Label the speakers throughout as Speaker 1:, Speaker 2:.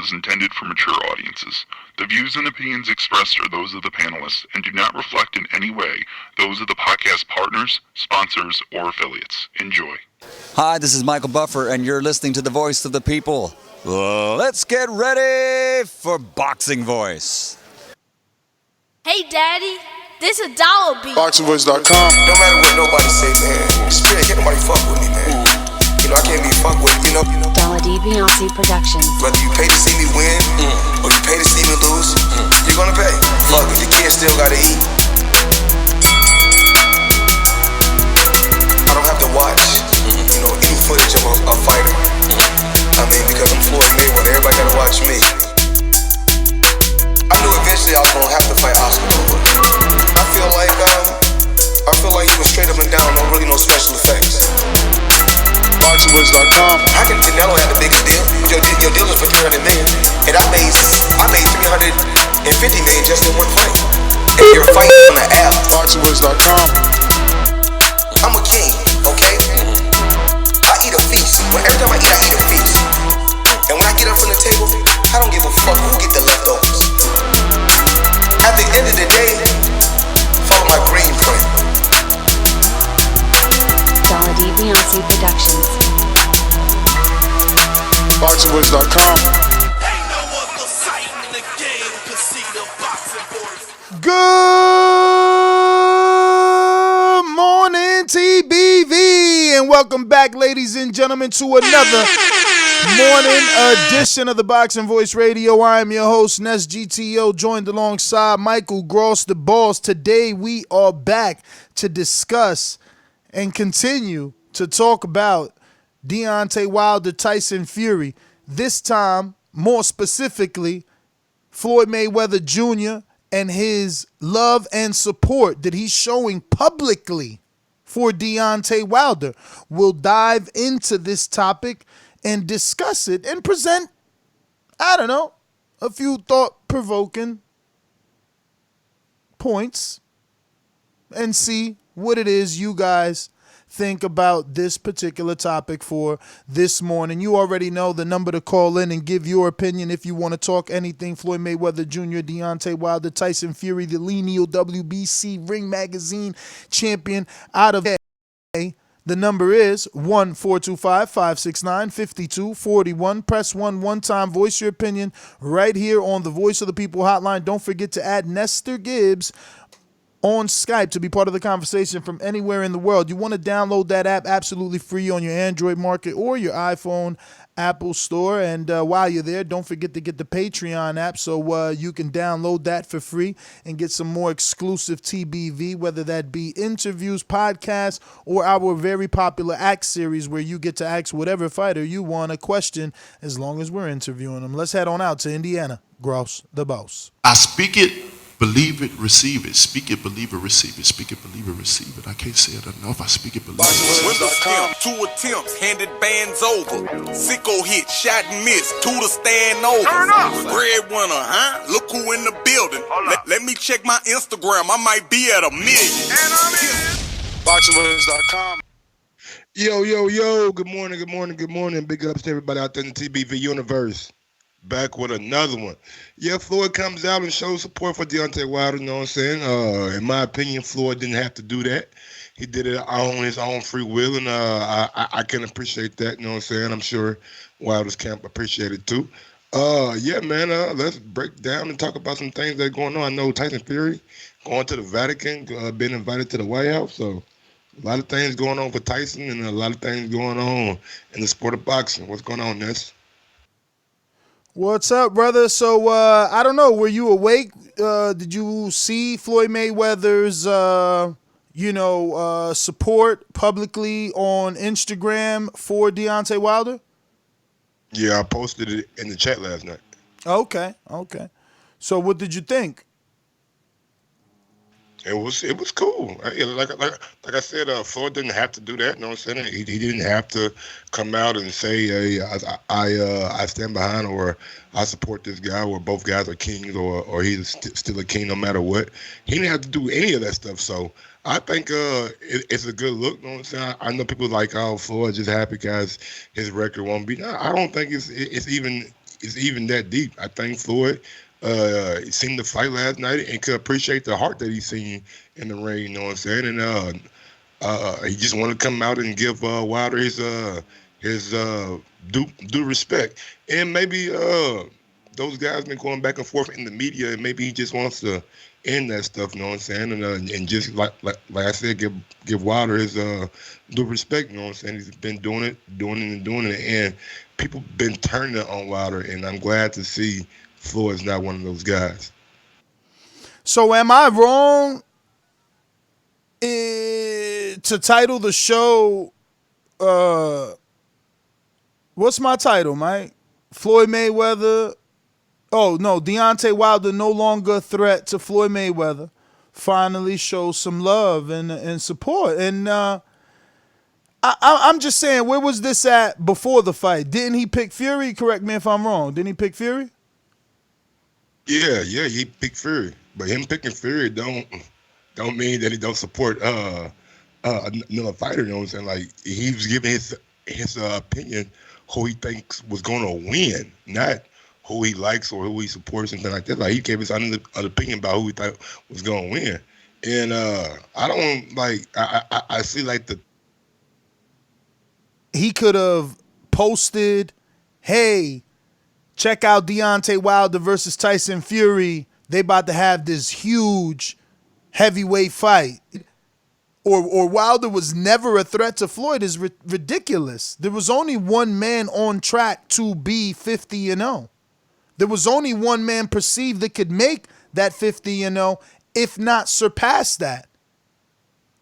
Speaker 1: is intended for mature audiences. The views and opinions expressed are those of the panelists and do not reflect in any way those of the podcast partners, sponsors, or affiliates. Enjoy.
Speaker 2: Hi, this is Michael Buffer, and you're listening to the Voice of the People. Let's get ready for Boxing Voice.
Speaker 3: Hey, Daddy, this a dollar beat.
Speaker 4: BoxingVoice.com.
Speaker 5: No matter what nobody say, man. Spirit, can't nobody fuck with me, man. You know, I can't be fucked with, you know.
Speaker 6: Beyonce Productions.
Speaker 5: Whether you pay to see me win, or you pay to see me lose, you're gonna pay. Fuck it, the kids still gotta eat. I don't have to watch, you know, any footage of a fighter. I mean, because I'm Floyd Mayweather, everybody gotta watch me. I knew eventually I was gonna have to fight Oscar. I feel like he was straight up and down, no special effects.
Speaker 4: BoxingVoice.com.
Speaker 5: How can Canelo have the biggest deal? Your deal is for $300 million, and I made $350 million just in one fight. And you're fighting on the app.
Speaker 4: BoxingVoice.com.
Speaker 5: I'm a king, okay? I eat a feast. Every time I eat a feast. And when I get up from the table, I don't give a fuck who get the leftovers. At the end of the day, follow my green print.
Speaker 6: Beyonce Productions.
Speaker 4: BoxingVoice.com.
Speaker 7: Good morning, TBV, and welcome back, ladies and gentlemen, to another morning edition of the Boxing Voice Radio. I am your host, Ness GTO, joined alongside Michael Gross, the boss. Today, we are back to discuss and continue to talk about Deontay Wilder, Tyson Fury. This time, more specifically, Floyd Mayweather Jr. and his love and support that he's showing publicly for Deontay Wilder. We'll dive into this topic and discuss it and present, a few thought-provoking points and see what it is you guys think about this particular topic for this morning. You already know the number to call in and give your opinion if you want to talk anything Floyd Mayweather Jr., Deontay Wilder, Tyson Fury, the lineal WBC Ring Magazine champion out of A. The number is 1-425-569-5241. Press 1 one time. Voice your opinion right here on the Voice of the People hotline. Don't forget to add Nestor Gibbs on Skype to be part of the conversation from anywhere in the world. You want to download that app absolutely free on your Android market or your iPhone Apple Store. And while you're there, don't forget to get the Patreon app so you can download that for free and get some more exclusive TBV, whether that be interviews, podcasts, or our very popular Ask series where you get to ask whatever fighter you want a question as long as we're interviewing them. Let's head on out to Indiana. Gross, the boss.
Speaker 8: I speak it, believe it, receive it. Speak it, believe it, receive it. Speak it, believe it, receive it. I can't say it enough. I speak it, believe it.
Speaker 9: Windows stem, 2 attempts, handed bands over. Sicko hit, shot and miss, 2 to stand over. Breadwinner, huh? Look who in the building. Let me check my Instagram. I might be at 1 million.
Speaker 4: BoxingVoice.com.
Speaker 10: Yo. Good morning. Big ups to everybody out there in the TBV universe. Back with another one. Yeah, Floyd comes out and shows support for Deontay Wilder, you know what I'm saying? In my opinion, Floyd didn't have to do that. He did it on his own free will, and I can appreciate that, you know what I'm saying? I'm sure Wilder's camp appreciate it too. Let's break down and talk about some things that are going on. I know Tyson Fury going to the Vatican, been invited to the White House, so a lot of things going on for Tyson and a lot of things going on in the sport of boxing. What's going on, Ness?
Speaker 7: What's up, brother? So, I don't know. Were you awake? Did you see Floyd Mayweather's, support publicly on Instagram for Deontay Wilder?
Speaker 10: Yeah, I posted it in the chat last night.
Speaker 7: Okay. So, what did you think?
Speaker 10: It was cool. Like I said, Floyd didn't have to do that. You know what I'm saying? He didn't have to come out and say, "Hey, I stand behind," or "I support this guy," or "Both guys are kings," or "He's still a king no matter what." He didn't have to do any of that stuff. So I think it's a good look. You know what I'm saying? I know people like, "Oh, Floyd just happy because his record won't be." No, I don't think it's even it's even that deep. I think Floyd seen the fight last night and could appreciate the heart that he's seen in the ring. You know what I'm saying? And he just wanted to come out and give Wilder his due respect. And maybe those guys been going back and forth in the media, and maybe he just wants to end that stuff. You know what I'm saying? And just like I said, give Wilder his due respect. You know what I'm saying? He's been doing it, and people been turning it on Wilder, and I'm glad to see Floyd's not one of those guys.
Speaker 7: So am I wrong to title the show, what's my title, Mike? Floyd Mayweather. Oh, no, Deontay Wilder no longer a threat to Floyd Mayweather. Finally shows some love and support. And I'm just saying, where was this at before the fight? Didn't he pick Fury? Correct me if I'm wrong. Didn't he pick Fury?
Speaker 10: Yeah, he picked Fury. But him picking Fury don't mean that he don't support another fighter. You know what I'm saying? Like, he was giving his opinion who he thinks was going to win, not who he likes or who he supports, something like that. Like, he gave his own opinion about who he thought was going to win. And I don't like. I see like
Speaker 7: he could have posted, "Hey, check out Deontay Wilder versus Tyson Fury. They about to have this huge heavyweight fight." Or Wilder was never a threat to Floyd is ridiculous. There was only one man on track to be 50-0. There was only one man perceived that could make that 50-0, if not surpass that.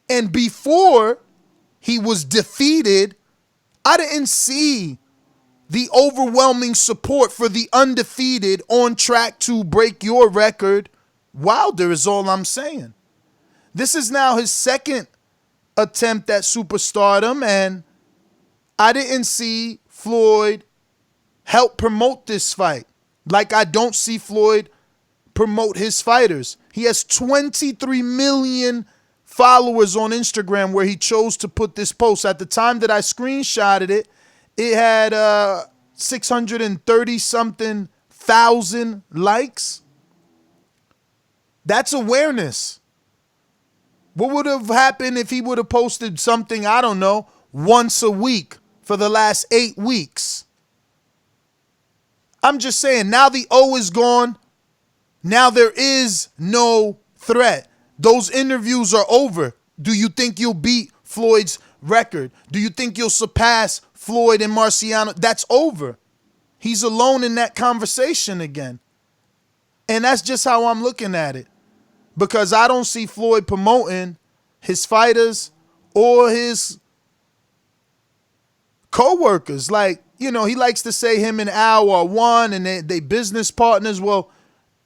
Speaker 7: And before he was defeated, I didn't see the overwhelming support for the undefeated, on track to break your record Wilder, is all I'm saying. This is now his second attempt at superstardom, and I didn't see Floyd help promote this fight. Like I don't see Floyd promote his fighters. He has 23 million followers on Instagram where he chose to put this post. At the time that I screenshotted it, it had 630-something thousand likes. That's awareness. What would have happened if he would have posted something, I don't know, once a week for the last 8 weeks? I'm just saying, now the O is gone. Now there is no threat. Those interviews are over. Do you think you'll beat Floyd's record? Do you think you'll surpass Floyd and Marciano? That's over. He's alone in that conversation again. And that's just how I'm looking at it. Because I don't see Floyd promoting his fighters or his co-workers. Like, you know, he likes to say him and Al are one and they business partners. Well,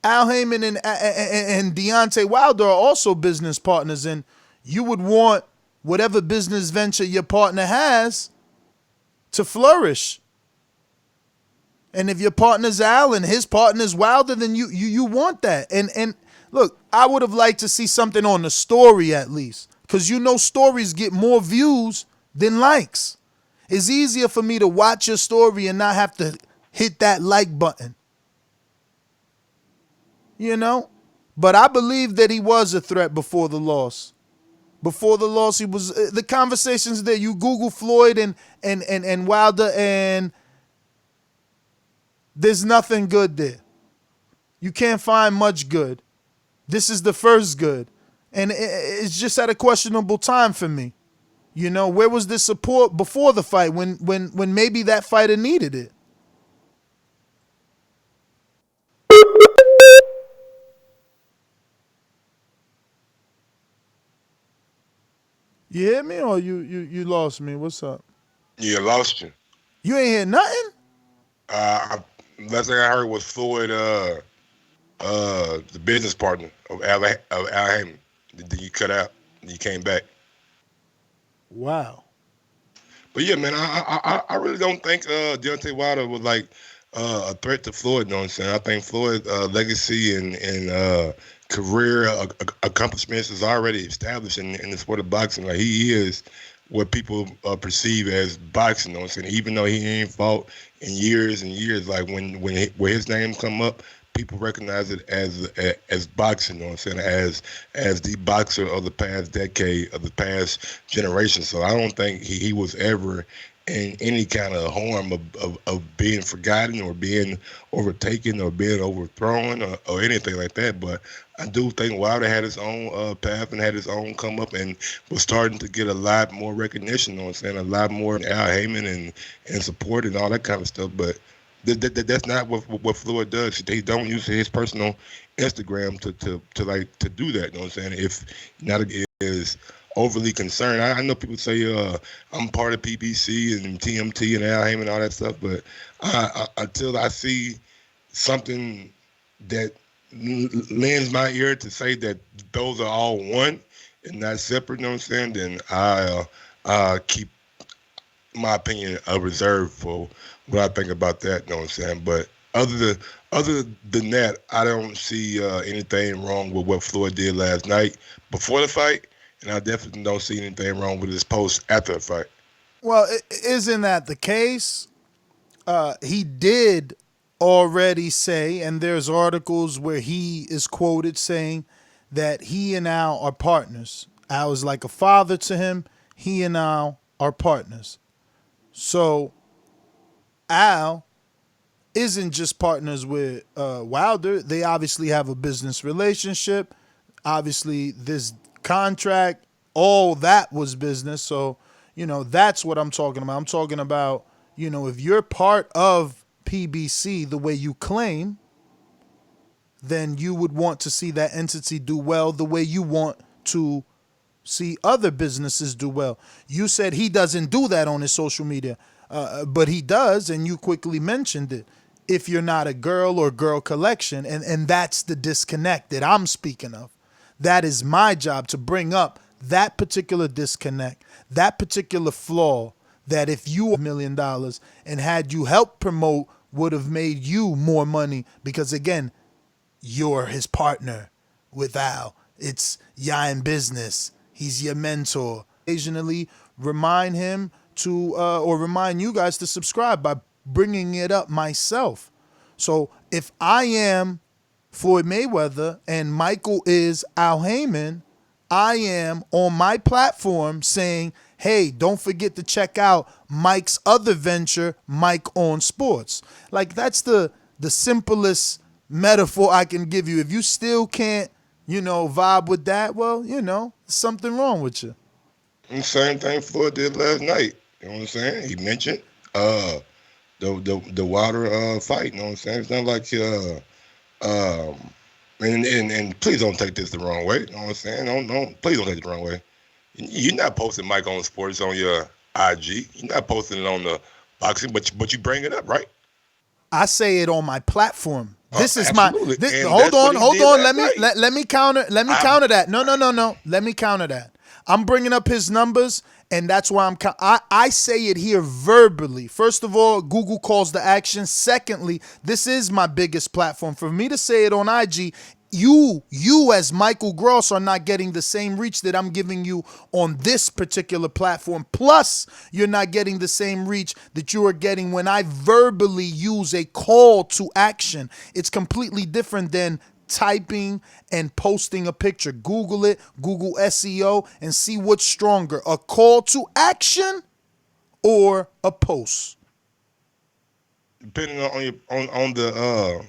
Speaker 7: Al Heyman and Deontay Wilder are also business partners, and you would want whatever business venture your partner has to flourish. And if your partner's Al and his partner's Wilder, then you want that. And look, I would have liked to see something on the story at least, because you know stories get more views than likes. It's easier for me to watch your story and not have to hit that like button. You know? But I believe that he was a threat before the loss. Before the loss, he was. The conversations there, you Google Floyd and Wilder, and there's nothing good there. You can't find much good. This is the first good. And it's just at a questionable time for me. You know, where was the support before the fight when maybe that fighter needed it? You hear me or you lost me? What's up?
Speaker 10: Yeah, lost you.
Speaker 7: You ain't hear nothing?
Speaker 10: Last thing I heard was Floyd, the business partner of Al Heyman. Then you cut out. And you came back.
Speaker 7: Wow.
Speaker 10: But yeah, man, I really don't think Deontay Wilder was like a threat to Floyd. You know what I'm saying? I think Floyd's legacy and career accomplishments is already established in the sport of boxing. Like he is what people perceive as boxing. You know what I'm saying? Even though he ain't fought in years and years, like when his name come up, people recognize it as boxing. You know what I'm saying? As the boxer of the past decade, of the past generation. So I don't think he was ever in any kind of harm of being forgotten or being overtaken or being overthrown or anything like that. But I do think Wilder had his own path and had his own come up and was starting to get a lot more recognition, you know what I'm saying? A lot more Al Heyman and support and all that kind of stuff. But that's not what Floyd does. He don't use his personal Instagram to do that, you know what I'm saying? If not is overly concerned. I know people say I'm part of PBC and TMT and Al Heyman and all that stuff, but until I see something that lends my ear to say that those are all one and not separate, you know what I'm saying, then I'll keep my opinion reserved for what I think about that, you know what I'm saying. But other than that, I don't see anything wrong with what Floyd did last night before the fight, and I definitely don't see anything wrong with his post after the fight.
Speaker 7: Well, isn't that the case? He did already say, and there's articles where he is quoted saying that he and Al are partners. Al is like a father to him. He and Al are partners. So Al isn't just partners with Wilder. They obviously have a business relationship. Obviously, this contract, all that was business. So, that's what I'm talking about. I'm talking about, if you're part of PBC the way you claim, then you would want to see that entity do well the way you want to see other businesses do well. You said he doesn't do that on his social media, but he does, and you quickly mentioned it. If you're not a girl or girl collection, and that's the disconnect that I'm speaking of. That is my job, to bring up that particular disconnect, that particular flaw, that if you were $1 million and had you helped promote would have made you more money, because again, you're his partner with Al. It's y'all in business. He's your mentor. Occasionally remind him to, or remind you guys to subscribe by bringing it up myself. So if I am Floyd Mayweather and Michael is Al Heyman, I am on my platform saying, hey, don't forget to check out Mike's other venture, Mike on Sports. Like, that's the simplest metaphor I can give you. If you still can't, vibe with that, well, something wrong with you.
Speaker 10: And same thing Floyd did last night. You know what I'm saying? He mentioned the Wilder fight. You know what I'm saying? It's not like and please don't take this the wrong way. You know what I'm saying? Please don't take it the wrong way. You're not posting Mike on Sports on your IG. You're not posting it on the boxing, but you bring it up, right?
Speaker 7: I say it on my platform. This is
Speaker 10: absolutely.
Speaker 7: Hold on. Let me counter that. No. Let me counter that. I'm bringing up his numbers, and that's why I say it here verbally. First of all, Google calls the action. Secondly, this is my biggest platform. For me to say it on IG, you as Michael Gross are not getting the same reach that I'm giving you on this particular platform. Plus, you're not getting the same reach that you are getting when I verbally use a call to action. It's completely different than typing and posting a picture. Google it, Google SEO, and see what's stronger, a call to action or a post.
Speaker 10: Depending on the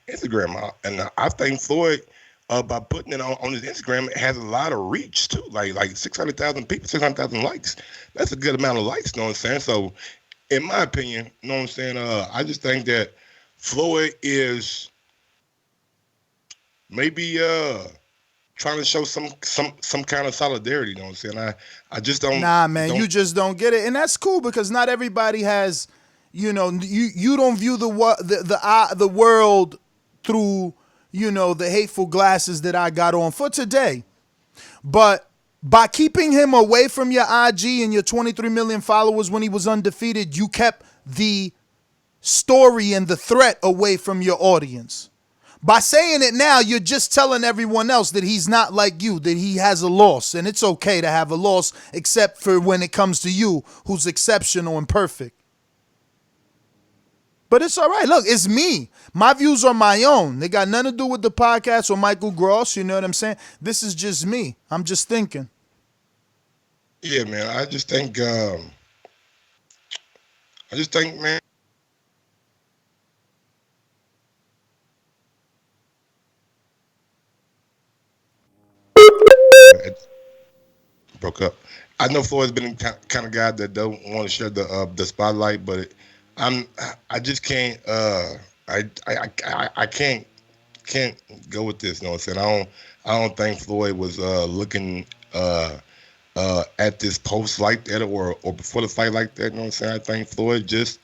Speaker 10: Instagram, and I think Floyd, by putting it on his Instagram, it has a lot of reach too. Like 600,000 people, 600,000 likes. That's a good amount of likes. You know what I'm saying? So, in my opinion, you know what I'm saying? I just think that Floyd is maybe trying to show some kind of solidarity. You know what I'm saying? I just don't.
Speaker 7: Nah, man, you just don't get it, and that's cool because not everybody has. You don't view the world through the hateful glasses that I got on for today. But by keeping him away from your IG and your 23 million followers when he was undefeated, you kept the story and the threat away from your audience. By saying it now, you're just telling everyone else that he's not like you, that he has a loss. And it's okay to have a loss, except for when it comes to you, who's exceptional and perfect. But it's all right. Look, it's me. My views are my own. They got nothing to do with the podcast or Michael Gross. You know what I'm saying? This is just me. I'm just thinking.
Speaker 10: Yeah, man. I just think, man. It broke up. I know Floyd's been the kind of guy that don't want to share the spotlight, but I just can't. I can't go with this. You know what I'm saying? I don't think Floyd was looking at this post like that or before the fight like that. You know what I'm saying? I think Floyd just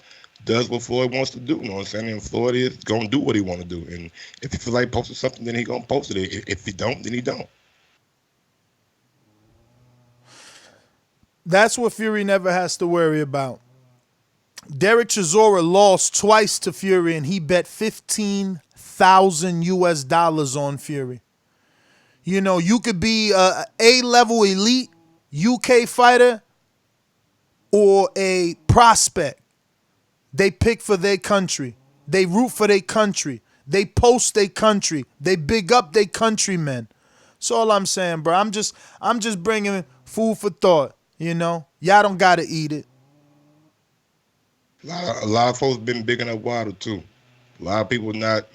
Speaker 10: does what Floyd wants to do. You know what I'm saying? And Floyd is gonna do what he want to do. And if he feel like posting something, then he gonna post it. If he don't, then he don't.
Speaker 7: That's what Fury never has to worry about. Derek Chisora lost twice to Fury, and he bet $15,000 on Fury. You know, you could be a A-level elite UK fighter or a prospect. They pick for their country. They root for their country. They post their country. They big up their countrymen. That's all I'm saying, bro. I'm just bringing food for thought. You know, y'all don't gotta eat it.
Speaker 10: A lot of folks been bigging up Wilder too. A lot of people not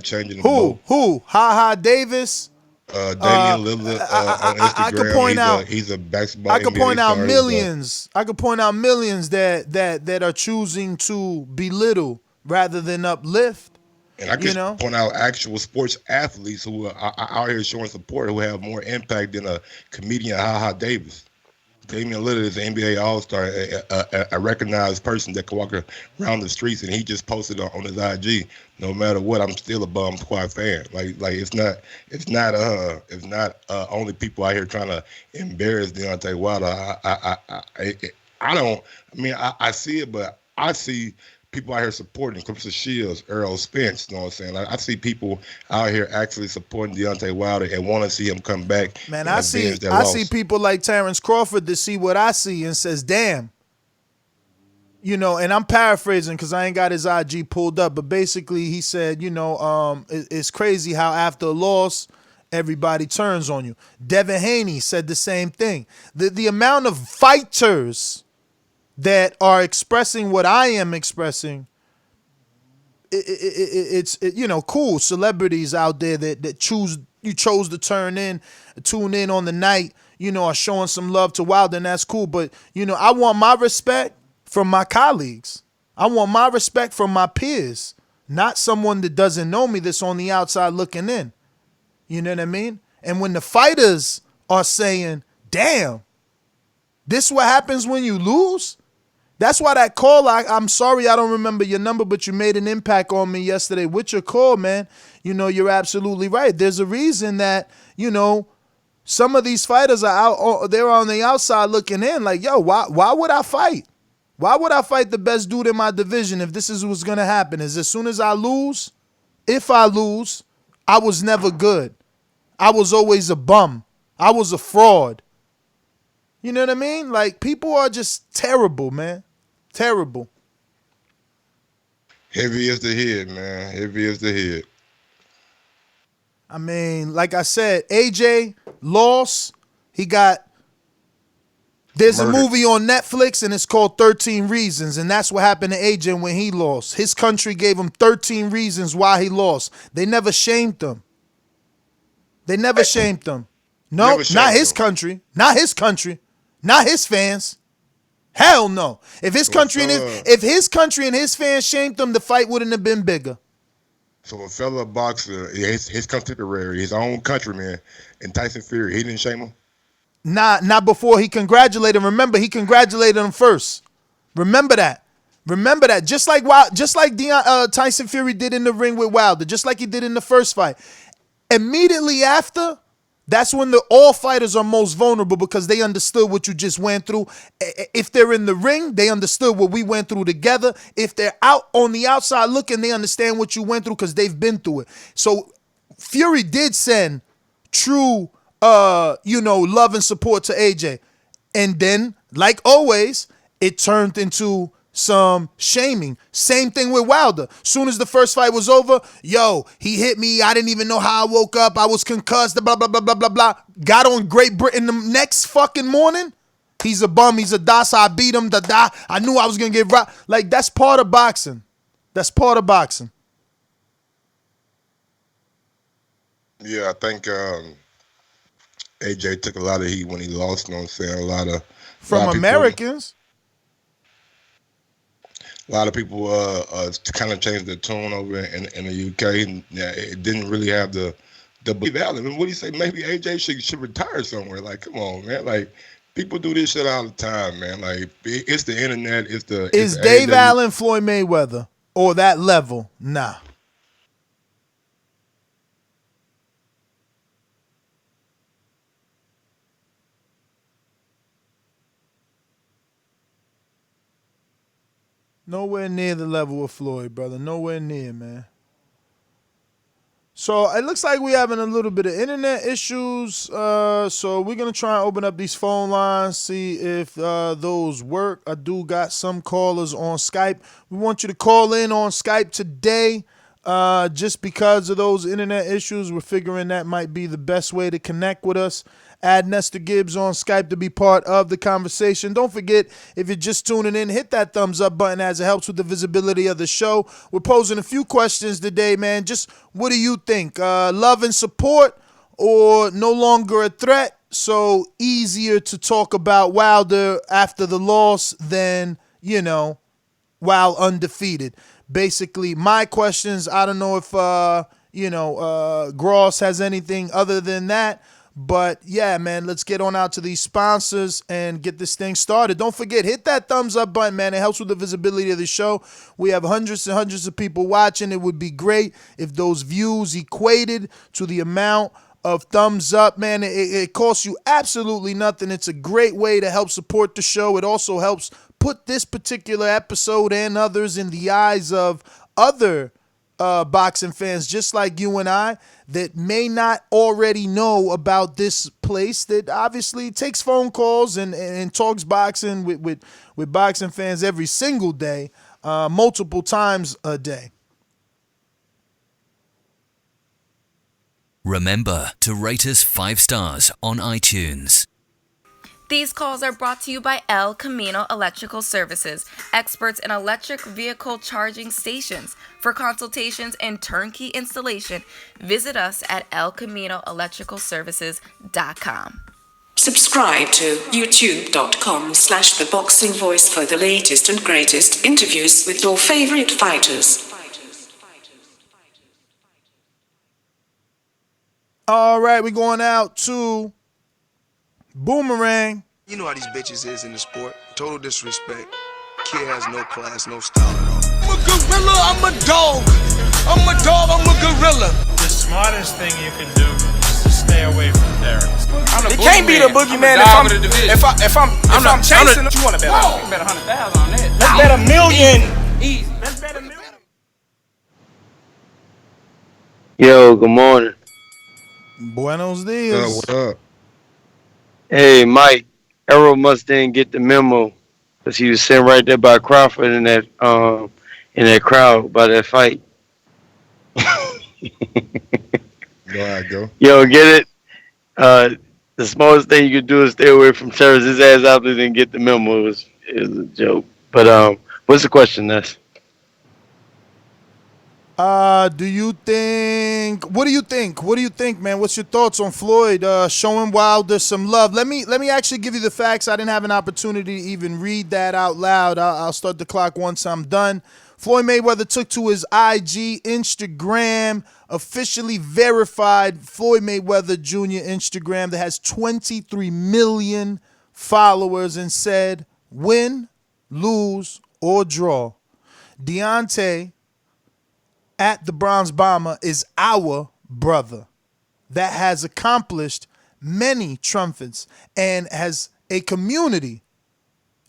Speaker 10: changing the boat.
Speaker 7: Who? Ha Davis.
Speaker 10: Damian Lillard on Instagram.
Speaker 7: I could point out
Speaker 10: he's a basketball.
Speaker 7: I could
Speaker 10: NBA
Speaker 7: point out
Speaker 10: star,
Speaker 7: millions. I could point out millions that are choosing to belittle rather than uplift.
Speaker 10: And I can point out actual sports athletes who are out here showing support who have more impact than a comedian, Ha Davis. Damian Lillard is an NBA All-Star, a recognized person that can walk around the streets, and he just posted on his IG. No matter what, I'm still a Bomb Squad fan. Like it's not only people out here trying to embarrass Deontay Wilder. I see it, but I see people out here supporting Clarissa Shields, Earl Spence. You know what I'm saying? I see people out here actually supporting Deontay Wilder and want to see him come back.
Speaker 7: Man, I see people like Terrence Crawford that see what I see and says, "Damn." You know, and I'm paraphrasing because I ain't got his IG pulled up, but basically he said, it's crazy how after a loss, everybody turns on you. Devin Haney said the same thing. The amount of fighters that are expressing what I am expressing, it's cool. Celebrities out there that chose to tune in on the night, are showing some love to Wilder, and that's cool. But, I want my respect from my colleagues. I want my respect from my peers, not someone that doesn't know me that's on the outside looking in. You know what I mean? And when the fighters are saying, damn, this what happens when you lose? That's why that call, I'm sorry I don't remember your number, but you made an impact on me yesterday with your call, man. You're absolutely right. There's a reason that, some of these fighters are out, they're on the outside looking in like, yo, why would I fight? Why would I fight the best dude in my division if this is what's going to happen? Is as soon as I lose, if I lose, I was never good. I was always a bum. I was a fraud. You know what I mean? Like, people are just terrible, man. Terrible.
Speaker 10: Heavy as the head, man. Heavy as the head.
Speaker 7: I mean, like I said, AJ lost. There's a movie on Netflix, and it's called 13 Reasons, and that's what happened to AJ when he lost. His country gave him 13 reasons why he lost. They never shamed him. No, not his country. Not his country. Not his fans. Hell no. If his country and his fans shamed him, the fight wouldn't have been bigger.
Speaker 10: So a fellow boxer, his contemporary, his own countryman, and Tyson Fury, he didn't shame him?
Speaker 7: Nah, not before he congratulated him. Remember, he congratulated him first. Remember that. Just like Tyson Fury did in the ring with Wilder, just like he did in the first fight. Immediately after, That's when all fighters are most vulnerable because they understood what you just went through. If they're in the ring, they understood what we went through together. If they're out on the outside looking, they understand what you went through because they've been through it. So Fury did send true, love and support to AJ. And then, like always, it turned into some shaming. Same thing with Wilder. Soon as the first fight was over, he hit me. I didn't even know how I woke up. I was concussed, blah, blah, blah, blah, blah, blah. Got on Great Britain the next fucking morning. He's a bum. He's a das. I beat him. Da. I knew I was going to get robbed. Like, that's part of boxing. That's part of boxing.
Speaker 10: Yeah, I think AJ took a lot of heat when he lost, you know what I'm saying? A lot of
Speaker 7: Americans.
Speaker 10: A lot of people kind of changed their tone over in the UK. And, it didn't really have the value. I mean, what do you say? Maybe AJ should retire somewhere. Like, come on, man. Like, people do this shit all the time, man. Like, it's the internet.
Speaker 7: Is Dave Allen Floyd Mayweather or that level? Nah. Nowhere near the level of Floyd, brother. Nowhere near, man. So it looks like we're having a little bit of internet issues. So we're going to try and open up these phone lines, see if those work. I do got some callers on Skype. We want you to call in on Skype today. Just because of those internet issues, we're figuring that might be the best way to connect with us. Add Nestor Gibbs on Skype to be part of the conversation. Don't forget, if you're just tuning in, hit that thumbs up button as it helps with the visibility of the show. We're posing a few questions today, man. Just what do you think? Love and support or no longer a threat? So easier to talk about Wilder after the loss than, while undefeated. Basically, my questions, I don't know if, Gross has anything other than that. But yeah, man, let's get on out to these sponsors and get this thing started. Don't forget, hit that thumbs up button, man. It helps with the visibility of the show. We have hundreds and hundreds of people watching. It would be great if those views equated to the amount of thumbs up, man. It costs you absolutely nothing. It's a great way to help support the show. It also helps put this particular episode and others in the eyes of other boxing fans just like you and I that may not already know about this place that obviously takes phone calls and talks boxing with boxing fans every single day, multiple times a day.
Speaker 11: Remember to rate us 5 stars on iTunes.
Speaker 12: These calls are brought to you by El Camino Electrical Services, experts in electric vehicle charging stations. For consultations and turnkey installation, visit us at elcaminoelectricalservices.com.
Speaker 13: Subscribe to youtube.com/ThaBoxingVoice for the latest and greatest interviews with your favorite fighters.
Speaker 7: All right, we're going out to Boomerang.
Speaker 14: You know how these bitches is in the sport. Total disrespect. Kid has no class, no style at all.
Speaker 15: I'm a gorilla, I'm a dog. I'm a dog, I'm a gorilla.
Speaker 16: The smartest thing you can do is to stay away from terrorists.
Speaker 15: It can't be the boogeyman if I'm chasing him. You want to bet?
Speaker 17: You bet 100,000 on that.
Speaker 15: Let's bet $1 million.
Speaker 17: Easy. Let's bet $1 million.
Speaker 18: Yo, good morning.
Speaker 7: Buenos dias.
Speaker 10: What up?
Speaker 18: Hey, Mike. Errol must didn't get the memo because he was sitting right there by Crawford in that crowd by that fight.
Speaker 10: Go ahead, go.
Speaker 18: Yo, get it? The smallest thing you could do is stay away from terrorists. His ass out there didn't get the memo. It was a joke. But what's the question, Ness?
Speaker 7: What do you think, man? What's your thoughts on Floyd showing Wilder some love? Let me actually give you the facts. I didn't have an opportunity to even read that out loud. I'll start the clock once I'm done. Floyd Mayweather took to his IG, Instagram, officially verified Floyd Mayweather Jr. Instagram that has 23 million followers and said, win, lose, or draw, Deontay at the Bronze Bomber is our brother that has accomplished many trumpets, and as a community,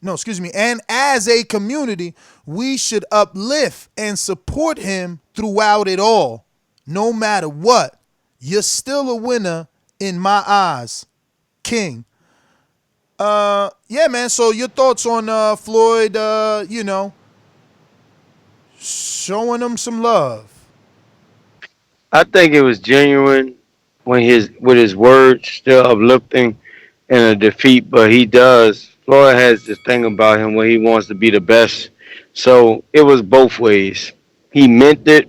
Speaker 7: and as a community, we should uplift and support him throughout it all. No matter what, you're still a winner in my eyes, King. Yeah, man. So your thoughts on Floyd? Showing him some love.
Speaker 18: I think it was genuine when with his words still uplifting in a defeat, but he does. Floyd has this thing about him where he wants to be the best. So it was both ways. He meant it,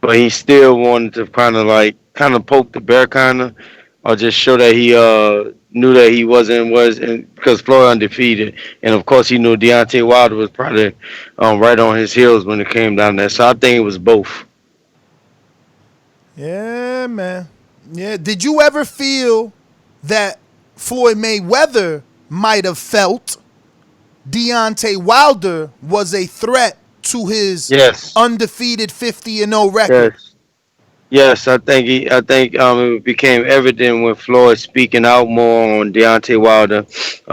Speaker 18: but he still wanted to kind of poke the bear or just show that he knew that he wasn't because Floyd undefeated, and of course he knew Deontay Wilder was probably right on his heels when it came down there. So I think it was both.
Speaker 7: Yeah, man. Yeah. Did you ever feel that Floyd Mayweather might have felt Deontay Wilder was a threat to his undefeated 50-0 record?
Speaker 18: Yes, I think it became evident when Floyd speaking out more on Deontay Wilder.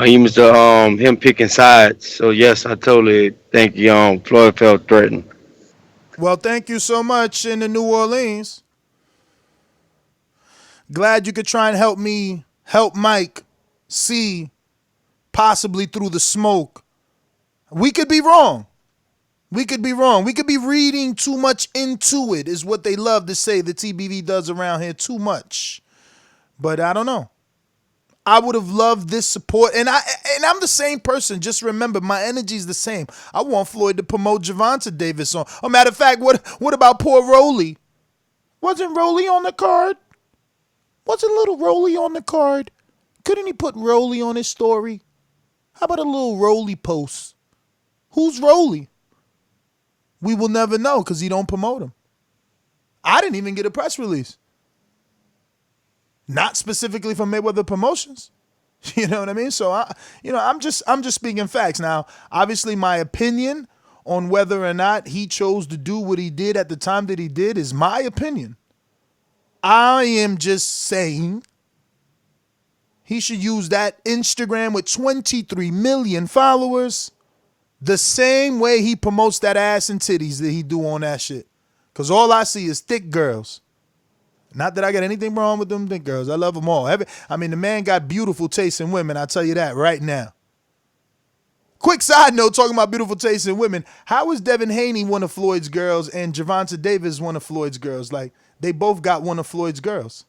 Speaker 18: He was him picking sides. So yes, I totally think Floyd felt threatened.
Speaker 7: Well, thank you so much in the New Orleans. Glad you could try and help Mike see possibly through the smoke. We could be wrong. We could be wrong. We could be reading too much into it, is what they love to say the TBV does around here, too much. But I don't know. I would have loved this support. And I'm the same person. Just remember, my energy is the same. I want Floyd to promote Gervonta Davis on. Oh, matter of fact, what about poor Rolly? Wasn't Rolly on the card? Wasn't little Rolly on the card? Couldn't he put Rolly on his story? How about a little Rolly post? Who's Rolly? We will never know because he don't promote him. I didn't even get a press release. Not specifically from Mayweather Promotions. You know what I mean? So I'm just speaking facts. Now, obviously my opinion on whether or not he chose to do what he did at the time that he did is my opinion. I am just saying he should use that Instagram with 23 million followers the same way he promotes that ass and titties that he do on that shit. Because all I see is thick girls. Not that I got anything wrong with them thick girls. I love them all. The man got beautiful taste in women. I'll tell you that right now. Quick side note, talking about beautiful taste in women. How is Devin Haney one of Floyd's girls and Gervonta Davis one of Floyd's girls? Like, they both got one of Floyd's girls.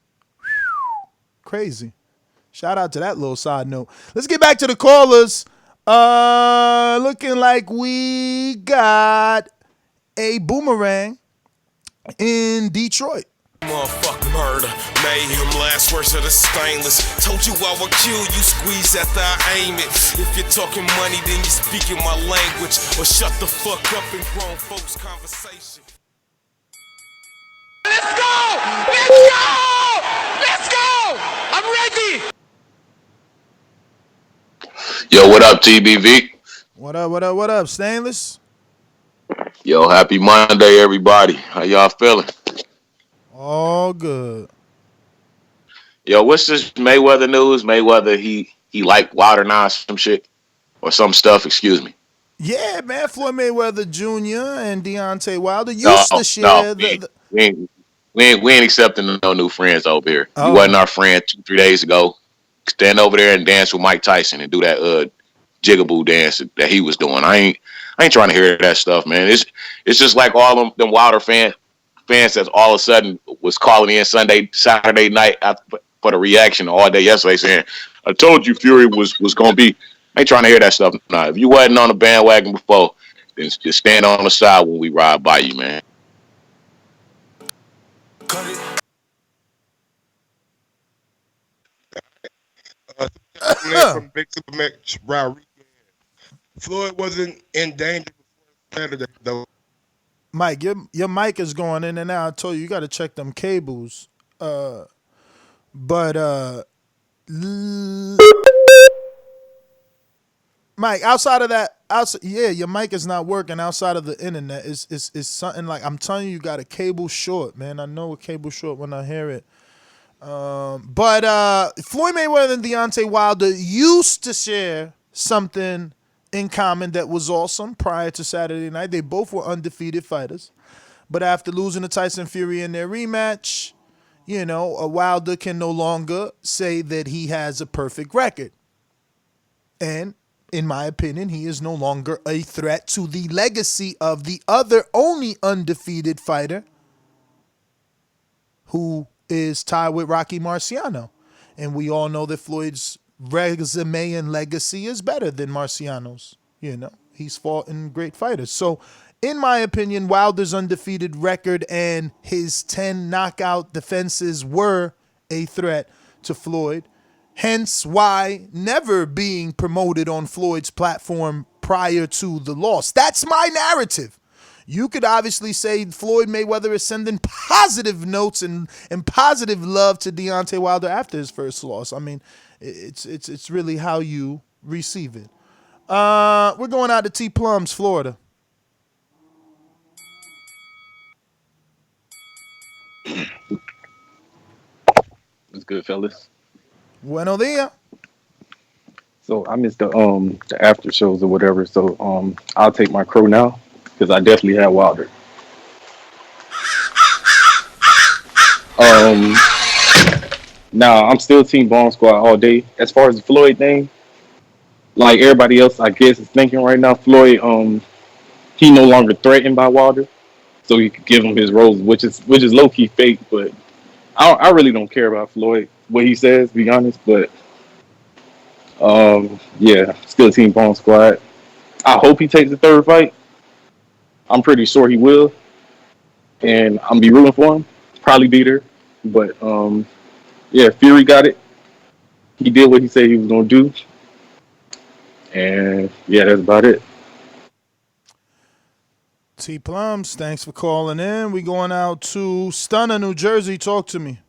Speaker 7: Crazy. Shout out to that little side note. Let's get back to the callers. Looking like we got a boomerang in Detroit.
Speaker 19: Motherfucking murder, mayhem, last words of the stainless. Told you I would kill you, squeeze after I aim it. If you're talking money, then you're speaking my language. Or shut the fuck up and grown folks' conversation.
Speaker 20: Let's go! Let's go! Let's go! I'm ready!
Speaker 21: Yo, what up, TBV?
Speaker 7: What up, Stainless?
Speaker 21: Yo, happy Monday, everybody. How y'all feeling?
Speaker 7: All good.
Speaker 21: Yo, what's this Mayweather news? Mayweather, he liked Wilder now, some shit or some stuff. Excuse me.
Speaker 7: Yeah, man. Floyd Mayweather Jr. and Deontay Wilder used to share
Speaker 21: we ain't accepting no new friends over here.
Speaker 7: Oh.
Speaker 21: You wasn't our friend 2-3 days ago. Stand over there and dance with Mike Tyson and do that jigaboo dance that he was doing. I ain't trying to hear that stuff, man. It's just like all them Wilder fans that all of a sudden was calling in Saturday night for the reaction all day yesterday saying, I told you Fury was going to be. I ain't trying to hear that stuff now. If you wasn't on the bandwagon before, then just stand on the side when we ride by you, man.
Speaker 10: From Big Super Match Round. Floyd wasn't in danger before Saturday, though.
Speaker 7: Mike, your mic is going in and out. I told you got to check them cables. Mike, outside of that, your mic is not working outside of the internet. It's something like, I'm telling you, you got a cable short, man. I know a cable short when I hear it. But Floyd Mayweather and Deontay Wilder used to share something in common that was awesome prior to Saturday night. They both were undefeated fighters. But after losing to Tyson Fury in their rematch, Wilder can no longer say that he has a perfect record. And in my opinion, he is no longer a threat to the legacy of the other only undefeated fighter, who is tied with Rocky Marciano. And we all know that Floyd's resume and legacy is better than Marciano's. He's fought in great fighters. So, in my opinion, Wilder's undefeated record and his 10 knockout defenses were a threat to Floyd. Hence why never being promoted on Floyd's platform prior to the loss. That's my narrative. You could obviously say Floyd Mayweather is sending positive notes and positive love to Deontay Wilder after his first loss. I mean, it's really how you receive it. We're going out to T Plums, Florida.
Speaker 1: What's good, fellas?
Speaker 7: Bueno dia.
Speaker 1: So I missed the after shows or whatever. So I'll take my crow now because I definitely had Wilder. Now I'm still Team Bomb Squad all day. As far as the Floyd thing, like everybody else, I guess is thinking right now, Floyd he no longer threatened by Wilder, so he could give him his roses, which is low key fake. But I really don't care about Floyd, what he says, to be honest. But yeah, still Team Bomb Squad. I hope he takes the third fight. I'm pretty sure he will, and I'm be rooting for him. Probably beat her, but yeah, Fury got it. He did what he said he was gonna do, and yeah, that's about it.
Speaker 7: T Plums, thanks for calling in. We going out to Stunner, New Jersey. Talk to me.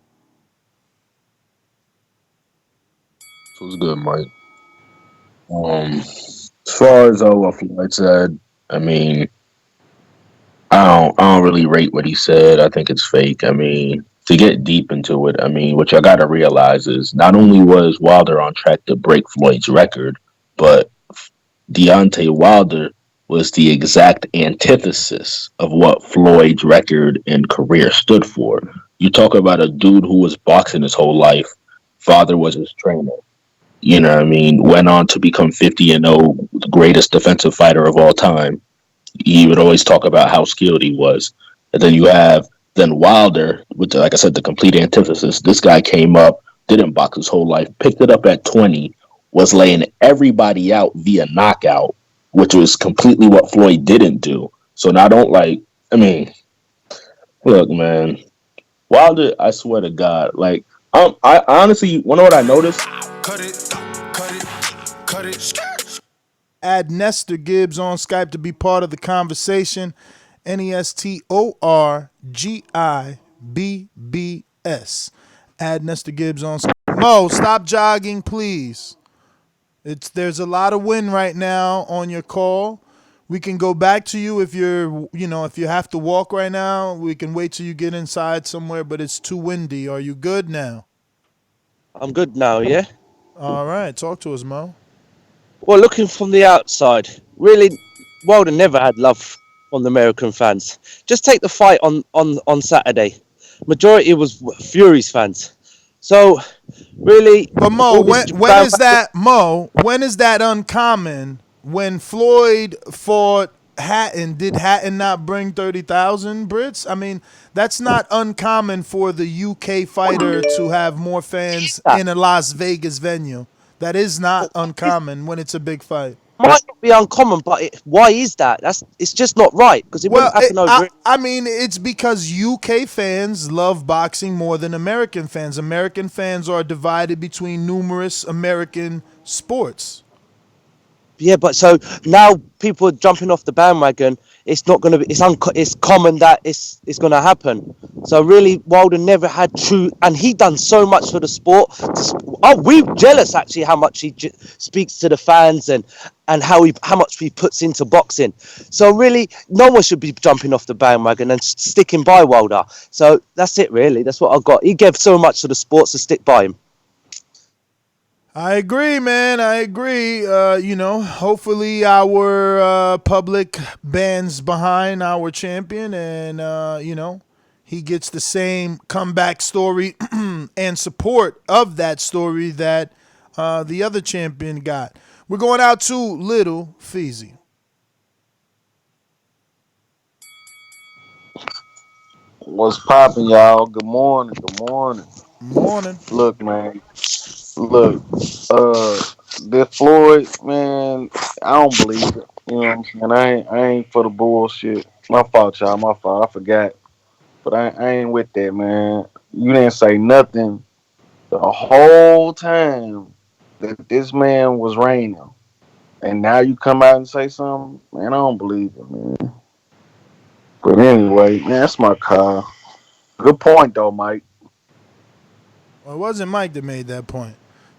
Speaker 22: What's good, Mike? As far as what Floyd said, I mean, I don't really rate what he said. I think it's fake. I mean, to get deep into it, I mean, what y'all got to realize is not only was Wilder on track to break Floyd's record, but Deontay Wilder was the exact antithesis of what Floyd's record and career stood for. You talk about a dude who was boxing his whole life. Father was his trainer. You know what I mean? Went on to become 50-0, the greatest defensive fighter of all time. He would always talk about how skilled he was. And then you have Wilder, with, like I said, the complete antithesis. This guy came up, didn't box his whole life, picked it up at 20, was laying everybody out via knockout, which was completely what Floyd didn't do. So now look, man, Wilder, I swear to God, like, I honestly, you know what I noticed?
Speaker 19: Cut it.
Speaker 7: Add Nestor Gibbs on Skype to be part of the conversation. NESTORGIBBS. Add Nestor Gibbs on Skype. Mo, stop jogging, please. There's a lot of wind right now on your call. We can go back to you if if you have to walk right now. We can wait till you get inside somewhere, but it's too windy. Are you good now?
Speaker 23: I'm good now, yeah?
Speaker 7: All right, talk to us, Mo.
Speaker 23: Well, looking from the outside, really, Wilder never had love from the American fans. Just take the fight on Saturday. Majority was Fury's fans. So, really...
Speaker 7: But Mo, when is that uncommon? When Floyd fought Hatton, did Hatton not bring 30,000 Brits? I mean, that's not uncommon for the UK fighter to have more fans in a Las Vegas venue. That is not uncommon when it's a big fight.
Speaker 23: Might not be uncommon, but why is that? It's just not right, because it wouldn't happen over.
Speaker 7: I mean, it's because UK fans love boxing more than American fans. American fans are divided between numerous American sports.
Speaker 23: Yeah, but so now people are jumping off the bandwagon. It's not going to be. It's common that it's going to happen. So really, Wilder never had true, and he done so much for the sport. we jealous actually how much he speaks to the fans and how much he puts into boxing. So really, no one should be jumping off the bandwagon and sticking by Wilder. So that's it, really. That's what I got. He gave so much to the sports to stick by him.
Speaker 7: I agree, man. I agree. Hopefully our public bands behind our champion, and he gets the same comeback story and support of that story that the other champion got. We're going out to Little Feezy.
Speaker 2: What's poppin', y'all? Good morning. Good morning.
Speaker 7: Morning.
Speaker 2: Look, man. Look, uh, this Floyd, man, I don't believe it. You know what I'm saying? I ain't for the bullshit. My fault, y'all. My fault. I forgot. But I ain't with that, man. You didn't say nothing the whole time that this man was reigning. And now you come out and say something? Man, I don't believe it, man. But anyway, man, that's my car. Good point, though, Mike.
Speaker 7: Well, it wasn't Mike that made that point.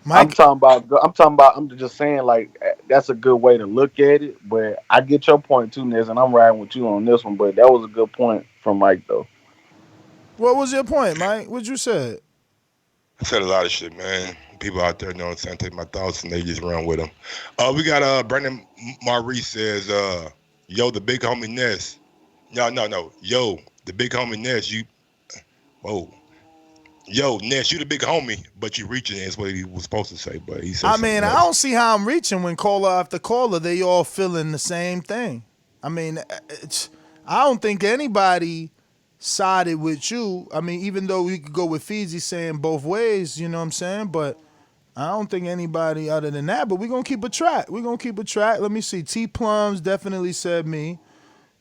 Speaker 2: I'm
Speaker 7: Mike,
Speaker 2: talking about. I'm talking about. I'm just saying, like that's a good way to look at it. But I get your point too, Ness, and I'm riding with you on this one. But that was a good point from Mike, though.
Speaker 7: what was your point, Mike? What you said?
Speaker 10: I said a lot of shit, man. People out there know what I'm saying. Take my thoughts and they just run with them. We got Brandon Maurice says, yo, the big homie Ness. No. Yo, the big homie Ness, you whoa. Yo, Ness, you the big homie, but you reaching is what he was supposed to say, but he said
Speaker 7: I
Speaker 10: something
Speaker 7: mean, I
Speaker 10: else.
Speaker 7: don't see how I'm reaching when caller after caller, they all feeling the same thing. I mean, I don't think anybody sided with you. I mean, even though we could go with Fiji saying both ways, you know what I'm saying? But I don't think anybody other than that. But we're going to keep a track. We're going to keep a track. Let me see. T Plums definitely said me.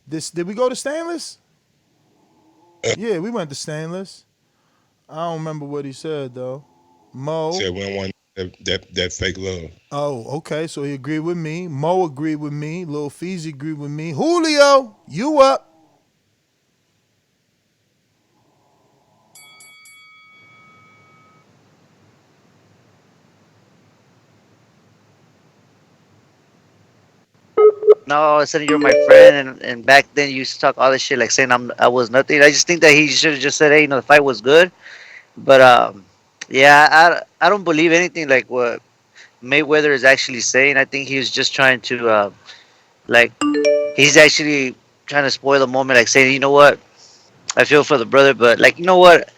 Speaker 7: Did we go to Stainless? Yeah, we went to Stainless. I don't remember what he said, though. Mo.
Speaker 10: Said we don't want that fake love.
Speaker 7: Oh, okay. So he agreed with me. Mo agreed with me. Lil Feezy agreed with me. Julio, you up?
Speaker 3: No, I said you're my friend, and back then you used to talk all this shit like saying I was nothing. I just think that he should have just said, hey, the fight was good. But yeah, I don't believe anything like what Mayweather is actually saying. I think he was just trying to like he's actually trying to spoil the moment, like saying, you know what, I feel for the brother, but like you know what,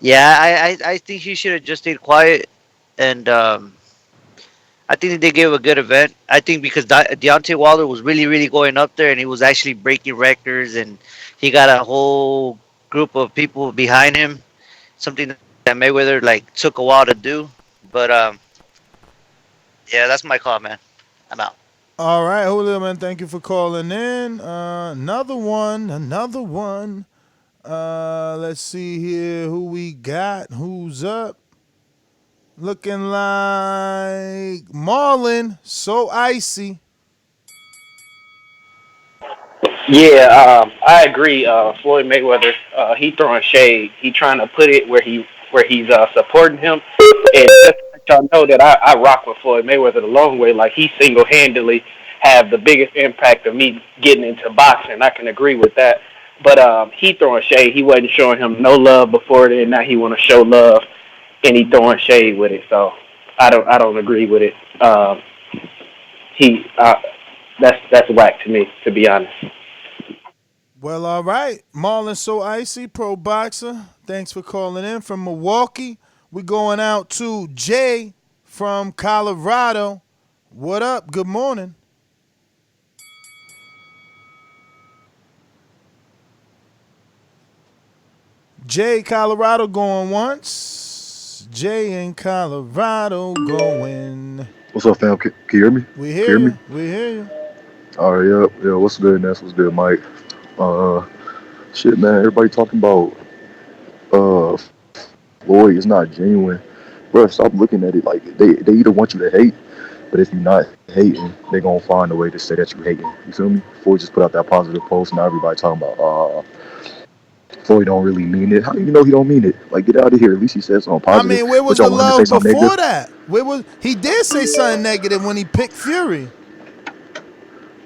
Speaker 3: yeah, I think he should have just stayed quiet and. I think they gave a good event. I think because Deontay Wilder was really, really going up there, and he was actually breaking records, and he got a whole group of people behind him. Something that Mayweather like took a while to do, but yeah, that's my call, man. I'm out.
Speaker 7: All right, Julio, man. Thank you for calling in. Another one. Another one. Let's see here who we got. Who's up? Looking like Marlon. So icy.
Speaker 5: Yeah, I agree. Floyd Mayweather, he throwing shade. He trying to put it where he's supporting him. And just to let y'all know that I rock with Floyd Mayweather the long way. Like he single handedly have the biggest impact of me getting into boxing. I can agree with that. But he throwing shade. He wasn't showing him no love before then. Now he want to show love, and he throwing shade with it. So I don't agree with it. He that's whack to me, to be honest.
Speaker 7: Well, all right. Marlon So Icy, pro boxer. Thanks for calling in from Milwaukee. We're going out to Jay from Colorado. What up? Good morning. Jay, Colorado going once. Jay in Colorado going.
Speaker 24: What's up, fam? Can you hear me?
Speaker 7: We
Speaker 24: Can you
Speaker 7: hear
Speaker 24: hear me?
Speaker 7: you. We hear you.
Speaker 24: All right, yeah. What's good, Ness? What's good, Mike? Uh, shit, man. Everybody talking about Floyd is not genuine. Bro, stop looking at it like they either want you to hate, but if you're not hating, they gonna find a way to say that you hating. You feel me? Floyd just put out that positive post, now everybody talking about Floyd don't really mean it. How do you know he don't mean it? Like, get out of here. At least he said something
Speaker 7: I
Speaker 24: positive.
Speaker 7: mean, where
Speaker 24: But
Speaker 7: was
Speaker 24: y'all
Speaker 7: the
Speaker 24: want him to say
Speaker 7: love
Speaker 24: something
Speaker 7: before
Speaker 24: negative?
Speaker 7: that? Where was he did say something negative when he picked Fury?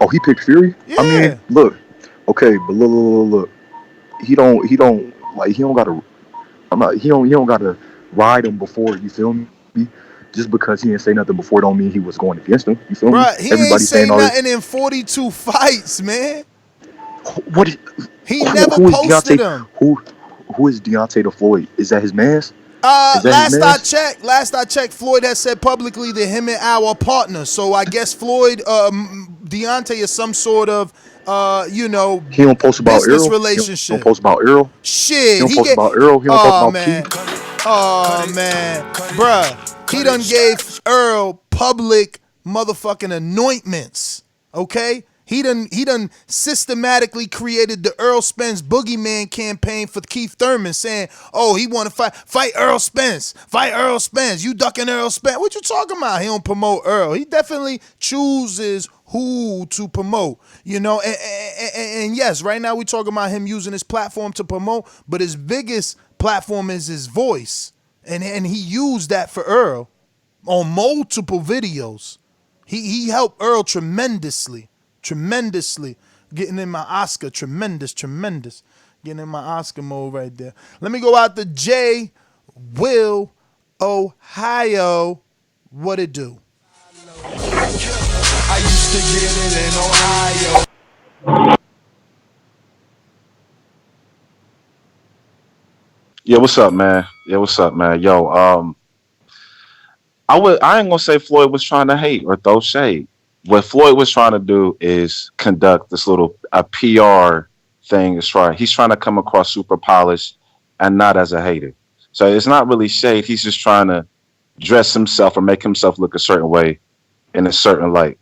Speaker 24: Oh, he picked Fury. I mean,
Speaker 7: Yeah,
Speaker 24: look, okay, but look. He don't like he don't gotta. I'm not. He don't gotta ride him before. You feel me? Just because he didn't say nothing before don't mean he was going against him. You feel me?
Speaker 7: bruh, he
Speaker 24: Everybody
Speaker 7: ain't
Speaker 24: saying
Speaker 7: say
Speaker 24: all this.
Speaker 7: nothing in 42 fights, man.
Speaker 24: What? Is,
Speaker 7: He
Speaker 24: who
Speaker 7: never
Speaker 24: who is
Speaker 7: posted
Speaker 24: Deontay?
Speaker 7: him.
Speaker 24: Who is Deontay to Floyd? Is that his man's? Is that his man's?
Speaker 7: Last I checked, Floyd has said publicly that him and our partners. So I guess Floyd, Deontay is some sort of,
Speaker 24: He don't post about
Speaker 7: business
Speaker 24: Earl. He don't post
Speaker 7: relationship.
Speaker 24: about Earl. He don't
Speaker 7: Shit, he
Speaker 24: post
Speaker 7: get.
Speaker 24: about Earl. He don't post
Speaker 7: Oh
Speaker 24: about Key.
Speaker 7: man, oh man, bruh, he done gave Earl public motherfucking anointments. Okay. He done systematically created the Earl Spence Boogeyman campaign for Keith Thurman, saying, "Oh, he want to fight Earl Spence, fight Earl Spence. You ducking Earl Spence? What you talking about? He don't promote Earl. He definitely chooses who to promote. And yes, right now we talking about him using his platform to promote, but his biggest platform is his voice, and he used that for Earl on multiple videos. He helped Earl tremendously. Getting in my Oscar, tremendous. Getting in my Oscar mode right there. Let me go out to J. Will, Ohio. What it do?
Speaker 15: I used to get it in Ohio.
Speaker 2: Yeah, what's up, man? Yo, I ain't gonna say Floyd was trying to hate or throw shade. What Floyd was trying to do is conduct this little a PR thing. He's trying to come across super polished and not as a hater. So it's not really shade. He's just trying to dress himself or make himself look a certain way in a certain light.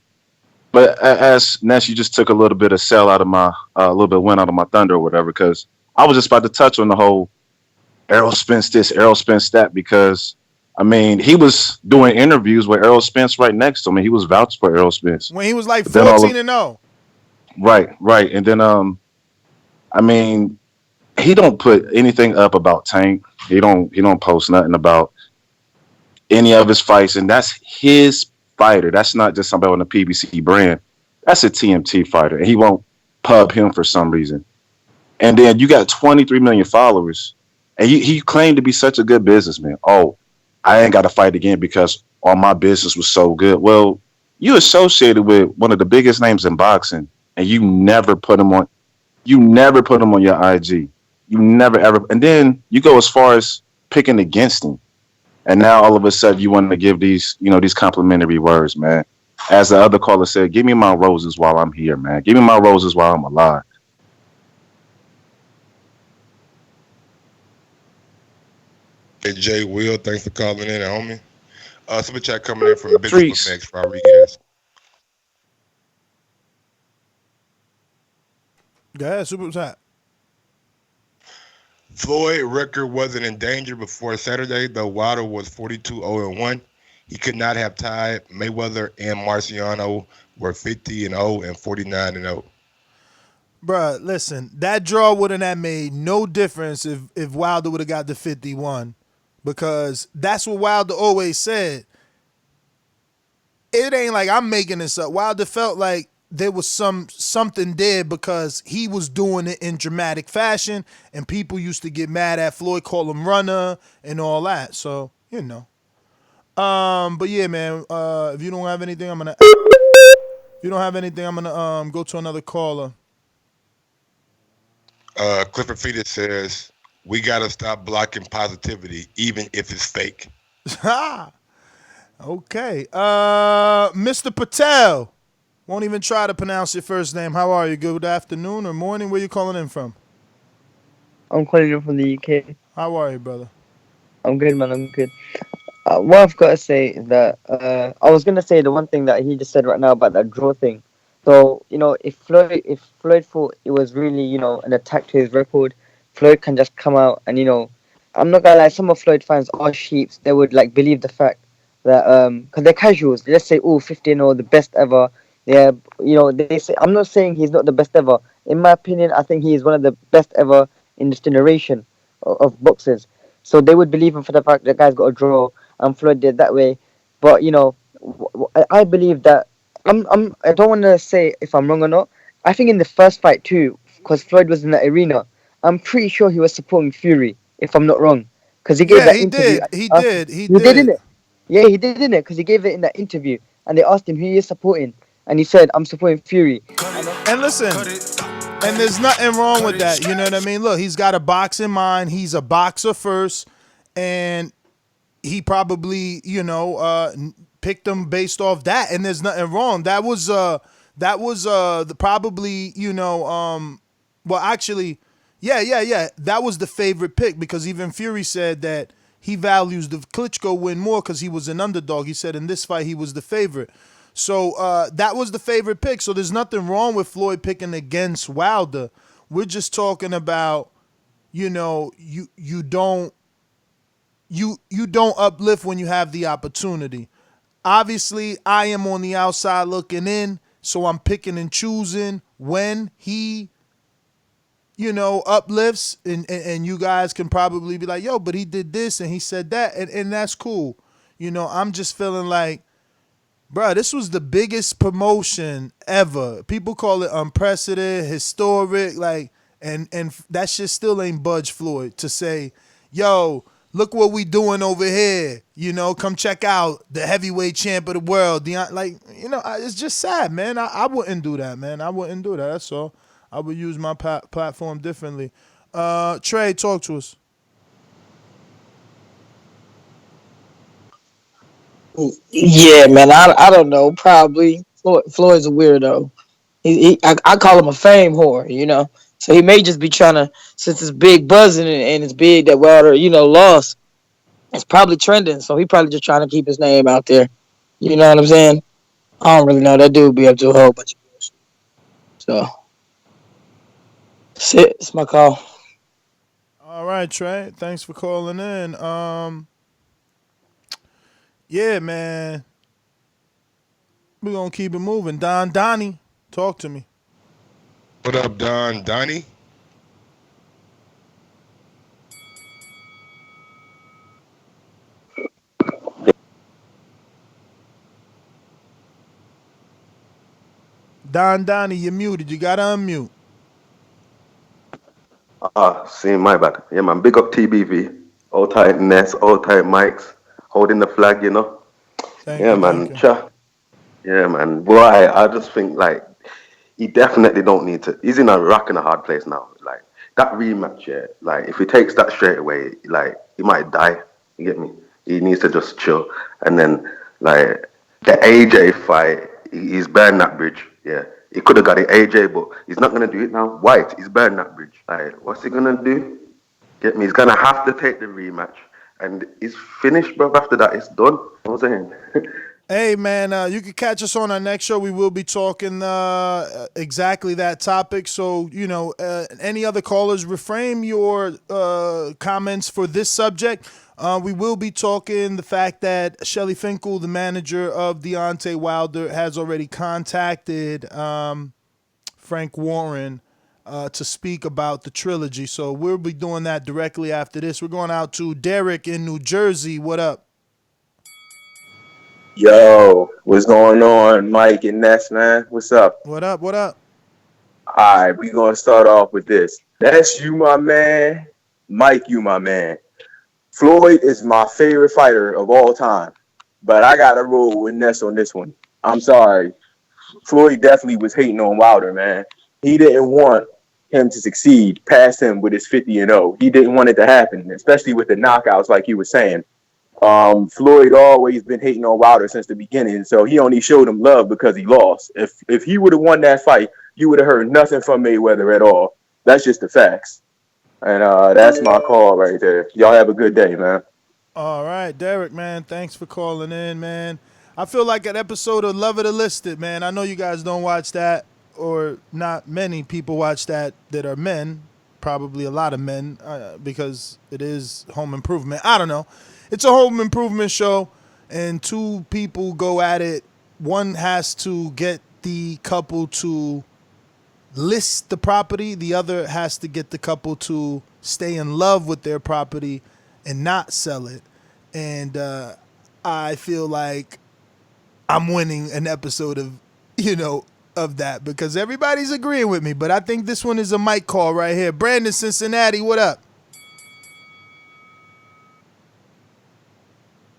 Speaker 2: But as Ness, you just took a little bit of sell out of my, a little bit of wind out of my thunder or whatever, because I was just about to touch on the whole Errol Spence this, Errol Spence that, because I mean he was doing interviews with Errol Spence right next to him, and he was vouched for Errol Spence.
Speaker 7: When he was like
Speaker 2: But then
Speaker 7: 14 and 0.
Speaker 2: right, and then I mean he don't put anything up about Tank. He don't post nothing about any of his fights, and that's his fighter. That's not just somebody on the PBC brand. That's a TMT fighter, and he won't pub him for some reason. And then you got 23 million followers, and he claimed to be such a good businessman. Oh, I ain't got to fight again because all my business was so good. Well, you associated with one of the biggest names in boxing, and you never put him on. You never put him on your IG. You never ever. And then you go as far as picking against him, and now all of a sudden you want to give these complimentary words, man. As the other caller said, give me my roses while I'm here, man. Give me my roses while I'm alive.
Speaker 10: Hey, Jay Will, thanks for calling in, homie. Super chat coming in from Big
Speaker 2: Trees.
Speaker 10: Max Rodriguez.
Speaker 7: Go ahead, super chat.
Speaker 10: Floyd record wasn't in danger before Saturday, though Wilder was 42-0-1. He could not have tied Mayweather and Marciano were 50-0 and 49-0.
Speaker 7: Bruh, listen, that draw wouldn't have made no difference if Wilder would have got the 51, because that's what Wilder always said. It ain't like I'm making this up. Wilder felt like there was something there because he was doing it in dramatic fashion, and people used to get mad at Floyd, call him runner and all that. So, but yeah, man, if you don't have anything, I'm gonna go to another caller.
Speaker 10: Clifford Fetus says, we got to stop blocking positivity, even if it's fake.
Speaker 7: Okay. Mr. Patel. Won't even try to pronounce your first name. How are you? Good afternoon or morning? Where you calling in from?
Speaker 4: I'm calling in from the UK.
Speaker 7: How are you, brother?
Speaker 4: I'm good, man. I'm good. What I've got to say is that I was gonna say the one thing that he just said right now about that draw thing. So if Floyd thought it was really an attack to his record, Floyd can just come out and I'm not gonna lie. Some of Floyd fans are sheeps. They would like believe the fact that because they're casuals. Let's say 15 or the best ever. Yeah, they say I'm not saying he's not the best ever. In my opinion, I think he is one of the best ever in this generation of boxers. So they would believe him for the fact that guy's got a draw and Floyd did that way. But you know, I believe that I don't want to say if I'm wrong or not. I think in the first fight too, because Floyd was in that arena, I'm pretty sure he was supporting Fury. If I'm not wrong, because he gave
Speaker 7: Yeah,
Speaker 4: that
Speaker 7: he
Speaker 4: interview
Speaker 7: did.
Speaker 4: and
Speaker 7: He
Speaker 4: they asked him.
Speaker 7: did. He
Speaker 4: He did in
Speaker 7: did.
Speaker 4: it. Yeah, he did in it because he gave it in that interview and they asked him who he is supporting, and he said, "I'm supporting Fury." And
Speaker 7: And listen, and there's nothing wrong with that. You know what I mean? Look, he's got a boxing mind. He's a boxer first, and he probably, picked him based off that. And there's nothing wrong. That was the probably, well, actually, yeah. That was the favorite pick because even Fury said that he values the Klitschko win more because he was an underdog. He said in this fight he was the favorite. So that was the favorite pick. So there's nothing wrong with Floyd picking against Wilder. We're just talking about, you don't uplift when you have the opportunity. Obviously, I am on the outside looking in, so I'm picking and choosing when he, uplifts, and you guys can probably be like, yo, but he did this and he said that, and that's cool. I'm just feeling like, bro, this was the biggest promotion ever. People call it unprecedented, historic, like, and that shit still ain't budge Floyd to say, yo, look what we doing over here. Come check out the heavyweight champ of the world. Like, it's just sad, man. I wouldn't do that, man. I wouldn't do that. That's all. I would use my platform differently. Trey, talk to us.
Speaker 6: Yeah, man. I don't know. Probably Floyd's a weirdo. I call him a fame whore. So he may just be trying to, since it's big buzzing and it's big that Wilder lost. It's probably trending. So he probably just trying to keep his name out there. You know what I'm saying? I don't really know. That dude be up to a whole bunch of bullshit. So that's it. It's my call.
Speaker 7: All right, Trey. Thanks for calling in. Yeah, man. We're gonna keep it moving. Donnie, talk to me.
Speaker 10: What up, Don? Donnie?
Speaker 7: Donnie, you're muted. You gotta unmute.
Speaker 8: See, my bad. Yeah, man. Big up TBV. All tight Ness, all tight mics, holding the flag.
Speaker 7: Thank
Speaker 8: Yeah,
Speaker 7: you, thank
Speaker 8: man.
Speaker 7: you.
Speaker 8: Cha. Yeah, man. Boy, I just think like he definitely don't need to. He's in a rock and a hard place now. Like that rematch, yeah. Like if he takes that straight away, like he might die. You get me? He needs to just chill. And then like the AJ fight, he's burned that bridge. Yeah, he could have got it AJ, but he's not gonna do it now. White, he's burned that bridge. Like what's he gonna do? Get me? He's gonna have to take the rematch, and it's finished, bro. After that, it's done. You know what I'm saying?
Speaker 7: Hey, man, you can catch us on our next show. We will be talking exactly that topic. So, any other callers, reframe your comments for this subject. We will be talking the fact that Shelly Finkel, the manager of Deontay Wilder, has already contacted Frank Warren to speak about the trilogy. So we'll be doing that directly after this. We're going out to Derek in New Jersey. What up?
Speaker 9: Yo, what's going on, Mike and Ness, man? What's up?
Speaker 7: What up? What up?
Speaker 9: All right, we gonna start off with this. That's you, my man. Mike, you, my man. Floyd is my favorite fighter of all time, but I gotta roll with Ness on this one. I'm sorry. Floyd definitely was hating on Wilder, man. He didn't want him to succeed past him with his 50-0. He didn't want it to happen, especially with the knockouts, like he was saying. Floyd always been hating on Wilder since the beginning, so he only showed him love because he lost. If he would have won that fight, you would have heard nothing from Mayweather at all. That's just the facts. And that's my call right there. Y'all have a good day, man.
Speaker 7: All right, Derek, man. Thanks for calling in, man. I feel like an episode of Love It or List It, man. I know you guys don't watch that, or not many people watch that are men. Probably a lot of men, because it is home improvement. I don't know. It's a home improvement show, and two people go at it. One has to get the couple to list the property. The other has to get the couple to stay in love with their property and not sell it. And I feel like I'm winning an episode of, of that because everybody's agreeing with me. But I think this one is a mic call right here. Brandon, Cincinnati, what up?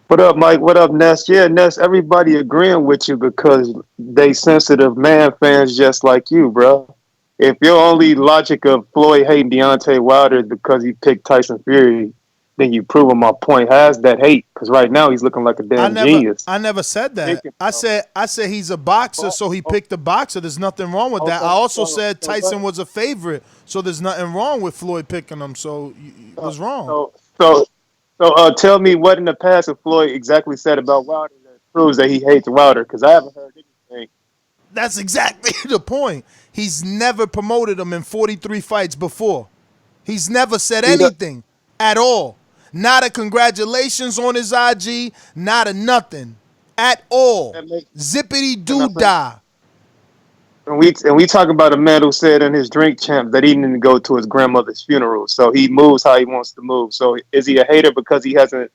Speaker 11: What up, Mike? What up, Ness? Yeah, Ness, everybody agreeing with you because they sensitive man fans just like you, bro. If your only logic of Floyd hating Deontay Wilder is because he picked Tyson Fury, then you proving my point. Has that hate? Because right now he's looking like a
Speaker 7: I
Speaker 11: damn
Speaker 7: never
Speaker 11: genius.
Speaker 7: I never said that. I said he's a boxer, so he picked a boxer. There's nothing wrong with that. I
Speaker 11: Okay,
Speaker 7: also said Tyson was a favorite, so there's nothing wrong with Floyd picking him. So it was wrong.
Speaker 11: so tell me what in the past if Floyd exactly said about Wilder that proves that he hates Wilder, because I haven't heard anything.
Speaker 7: That's exactly the point. He's never promoted him in 43 fights before. He's never said
Speaker 11: He does,
Speaker 7: anything at all. Not a congratulations on his IG, not a nothing at all.
Speaker 11: that makes
Speaker 7: Zippity doo
Speaker 11: sense.
Speaker 7: dah.
Speaker 11: And we talk about a man who said in his drink champ that he didn't go to his grandmother's funeral, so he moves how he wants to move. So is he a hater because he hasn't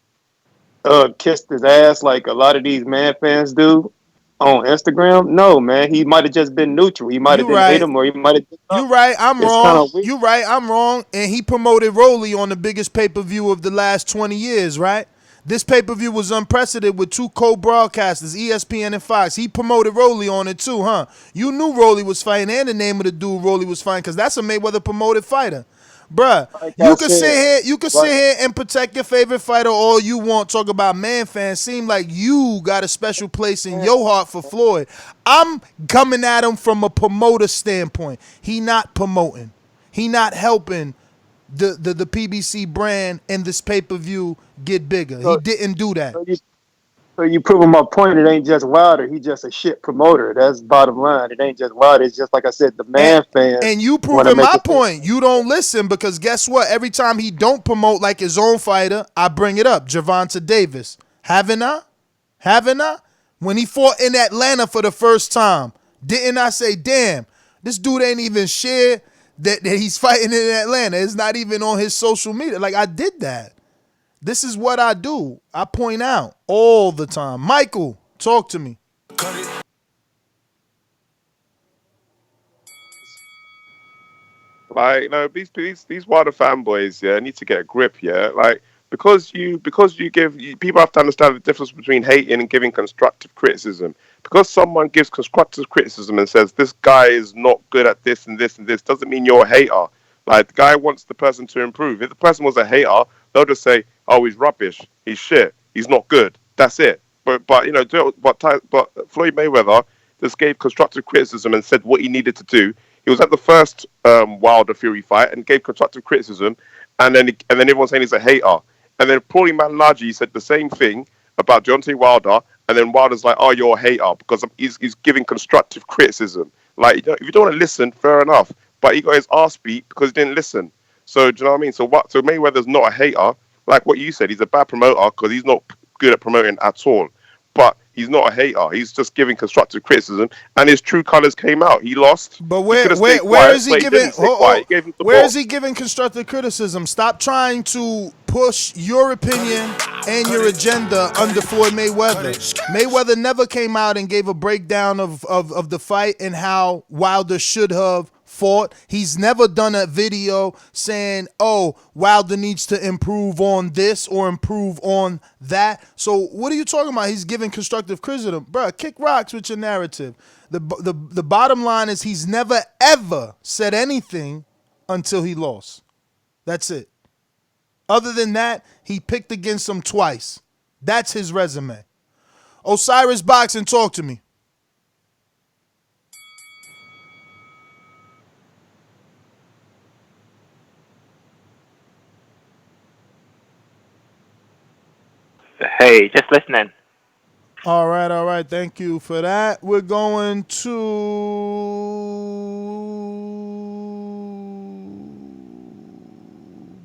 Speaker 11: kissed his ass like a lot of these man fans do on Instagram? No, man. He might have just been neutral. He might have
Speaker 7: You
Speaker 11: didn't hate
Speaker 7: right.
Speaker 11: him, or he might have.
Speaker 7: You right, I'm
Speaker 11: It's kind
Speaker 7: wrong.
Speaker 11: of weird.
Speaker 7: You right, I'm wrong. And he promoted Rolly on the biggest pay-per-view of the last 20 years, right? This pay-per-view was unprecedented with two co-broadcasters, ESPN and Fox. He promoted Rolly on it too, huh? You knew Rolly was fighting, and the name of the dude Rolly was fighting, because that's a Mayweather promoted fighter. Bruh,
Speaker 11: Like I
Speaker 7: you can sit
Speaker 11: said,
Speaker 7: here, you can sit
Speaker 11: right?
Speaker 7: here and protect your favorite fighter all you want. Talk about man fans. Seem like you got a special place in your heart for Floyd. I'm coming at him from a promoter standpoint. He not promoting. He not helping the PBC brand and this pay-per-view get bigger. He
Speaker 11: So,
Speaker 7: didn't do that.
Speaker 11: so you proving my point. It ain't just Wilder. He just a shit promoter. That's bottom line. It ain't just Wilder. It's just like I said. The
Speaker 7: And
Speaker 11: man fans
Speaker 7: and you
Speaker 11: want to
Speaker 7: proving
Speaker 11: make
Speaker 7: my
Speaker 11: it seem.
Speaker 7: point. You don't listen because guess what? Every time he don't promote like his own fighter, I bring it up. Gervonta Davis. Haven't I? Haven't I? When he fought in Atlanta for the first time, didn't I say, damn, this dude ain't even share that he's fighting in Atlanta. It's not even on his social media. Like, I did that. This is what I do. I point out all the time. Michael, talk to me.
Speaker 12: Like, no, these Wilder fanboys, yeah, need to get a grip, yeah. Like, because you give people have to understand the difference between hating and giving constructive criticism. Because someone gives constructive criticism and says this guy is not good at this and this and this, doesn't mean you're a hater. Like, the guy wants the person to improve. If the person was a hater, they'll just say, "Oh, he's rubbish. He's shit. He's not good." That's it. But you know, but Floyd Mayweather just gave constructive criticism and said what he needed to do. He was at the first Wilder Fury fight and gave constructive criticism, and then everyone's saying he's a hater. And then Paulie Malignaggi said the same thing about Deontay Wilder, and then Wilder's like, "Oh, you're a hater because he's giving constructive criticism." Like, if you don't want to listen, fair enough. But he got his ass beat because he didn't listen. So do you know what I mean? So what? So Mayweather's not a hater, like what you said. He's a bad promoter because he's not good at promoting at all. But he's not a hater. He's just giving constructive criticism, and his true colors came out. He lost.
Speaker 7: But
Speaker 12: He could have stayed
Speaker 7: where
Speaker 12: quiet,
Speaker 7: is he
Speaker 12: but he
Speaker 7: giving?
Speaker 12: didn't stay quiet. He gave him the
Speaker 7: Where is
Speaker 12: box.
Speaker 7: he giving constructive criticism? Stop trying to push your opinion and your agenda under Floyd Mayweather. Mayweather never came out and gave a breakdown of the fight and how Wilder should have fought. He's never done a video saying, "Oh, Wilder needs to improve on this or improve on that." So what are you talking about? He's giving constructive criticism, bruh. Kick rocks with your narrative. The bottom line is he's never ever said anything until he lost. That's it. Other than that, he picked against him twice. That's his resume. Osiris Boxing, talk to me.
Speaker 13: Hey, just listening.
Speaker 7: All right. Thank you for that. We're going to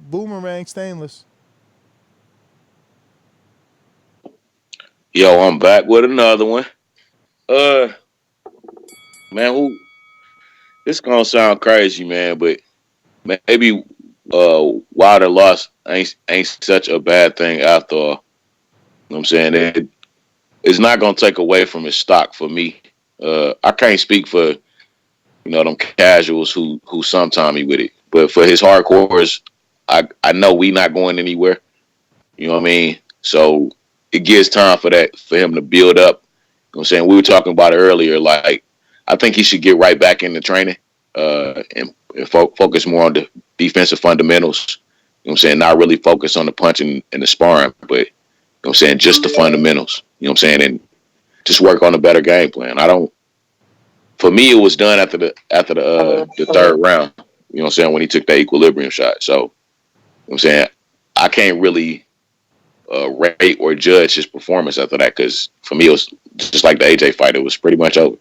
Speaker 7: Boomerang Stainless.
Speaker 21: Yo, I'm back with another one. Man, who This gonna sound crazy, man, but maybe Wilder loss ain't such a bad thing after all. You know what I'm saying? It's not gonna take away from his stock for me. I can't speak for them casuals who sometime he with it, but for his hardcores, I know we not going anywhere. You know what I mean? So it gives time for him to build up. You know what I'm saying? We were talking about it earlier. Like, I think he should get right back into training and focus more on the defensive fundamentals. You know what I'm saying? Not really focus on the punching and the sparring, but you know what I'm saying, just the fundamentals. You know what I'm saying? And just work on a better game plan. For me, it was done after the third round. You know what I'm saying? When he took that equilibrium shot. So, you know what I'm saying? I can't really rate or judge his performance after that, because for me, it was just like the AJ fight. It was pretty much over.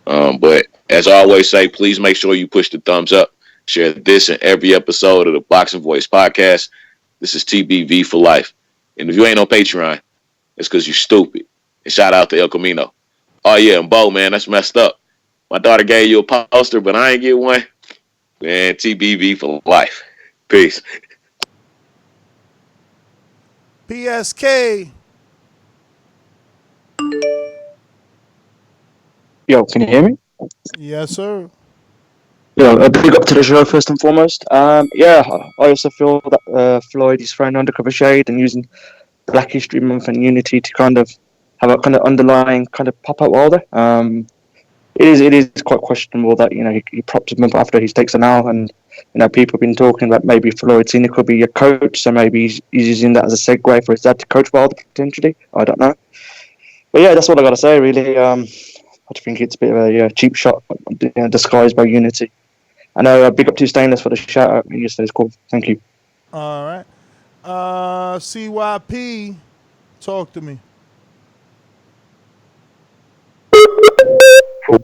Speaker 21: But as I always say, please make sure you push the thumbs up. Share this in every episode of the Boxing Voice podcast. This is TBV for life. And if you ain't on Patreon, it's because you're stupid. And shout out to El Camino. Oh, yeah, and Bo, man, that's messed up. My daughter gave you a poster, but I ain't get one. Man, TBV for life. Peace.
Speaker 7: PSK.
Speaker 14: Yo, can you hear me?
Speaker 7: Yes, sir.
Speaker 14: Yo, a big up to the show first and foremost. Yeah, I also feel that Floyd is throwing undercover shade and using Black History Month and Unity to kind of have a kind of underlying kind of pop out Wilder. It is quite questionable that he propped him up after he takes an L, and people have been talking about maybe Floyd Senior could be a coach, so maybe he's using that as a segue for his dad to coach Wilder potentially. I don't know, but yeah, that's all I got to say really. I think it's a bit of a cheap shot disguised by Unity. And big up to Stainless for the shout out in yesterday's call. Thank you.
Speaker 7: All right. CYP, talk to me.
Speaker 11: For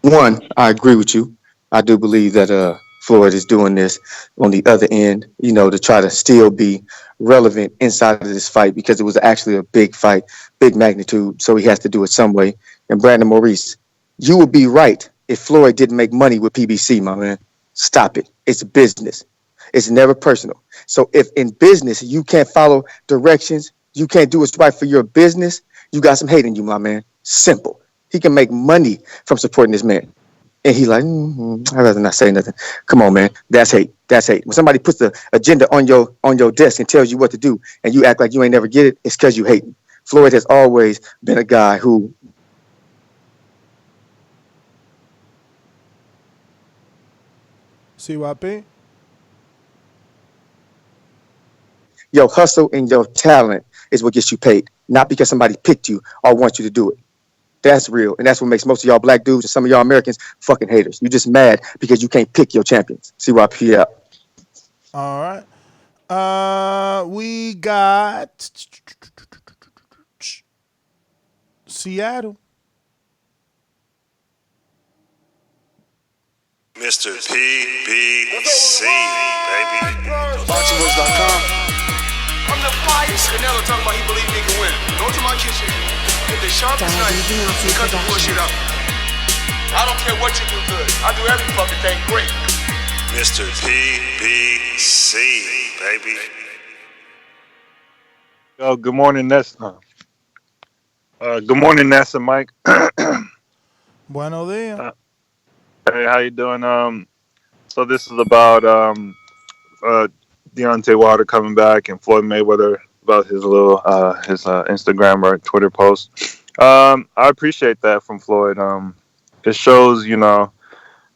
Speaker 11: one, I agree with you. I do believe that Floyd is doing this on the other end, to try to still be relevant inside of this fight, because it was actually a big fight, big magnitude. So he has to do it some way. And Brandon Maurice, you would be right if Floyd didn't make money with PBC, my man. Stop it. It's business. It's never personal. So if in business you can't follow directions, you can't do what's right for your business, you got some hate in you, my man. Simple. He can make money from supporting this man. And he like, I'd rather not say nothing. Come on, man. That's hate. That's hate. When somebody puts the agenda on your desk and tells you what to do, and you act like you ain't never get it, it's because you hate him. Floyd has always been a guy who
Speaker 7: CYP.
Speaker 11: your hustle and your talent is what gets you paid, not because somebody picked you or wants you to do it. That's real. And that's what makes most of y'all black dudes and some of y'all Americans fucking haters. You just mad because you can't pick your champions. CYP out.
Speaker 7: All right. We got Seattle.
Speaker 16: Mr. PBC, baby. BoxingVoice.com. I'm the flyest. Canelo talking about he believe he can win. Go to my kitchen. Get the sharpest knife and cut the bullshit up. I don't care what you do good. I do every fucking thing great. Mr. PBC, baby.
Speaker 17: Yo, good morning, Nessa. Good morning, Nessa, Mike.
Speaker 7: Buenos dias.
Speaker 17: Hey, how you doing? So this is about Deontay Wilder coming back and Floyd Mayweather, about his little his Instagram or Twitter post. I appreciate that from Floyd. It shows,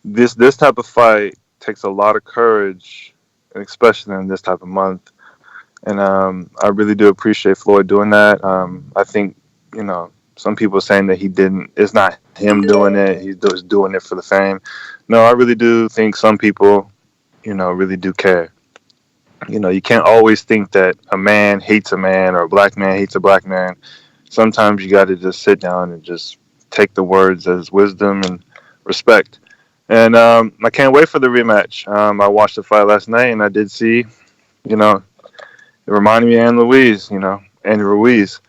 Speaker 17: this type of fight takes a lot of courage, especially in this type of month. And I really do appreciate Floyd doing that. I think, some people are saying that he didn't. It's not him doing it. He's just doing it for the fame. No, I really do think some people, really do care. You can't always think that a man hates a man or a black man hates a black man. Sometimes you got to just sit down and just take the words as wisdom and respect. And I can't wait for the rematch. I watched the fight last night, and I did see, it reminded me of Andy Ruiz.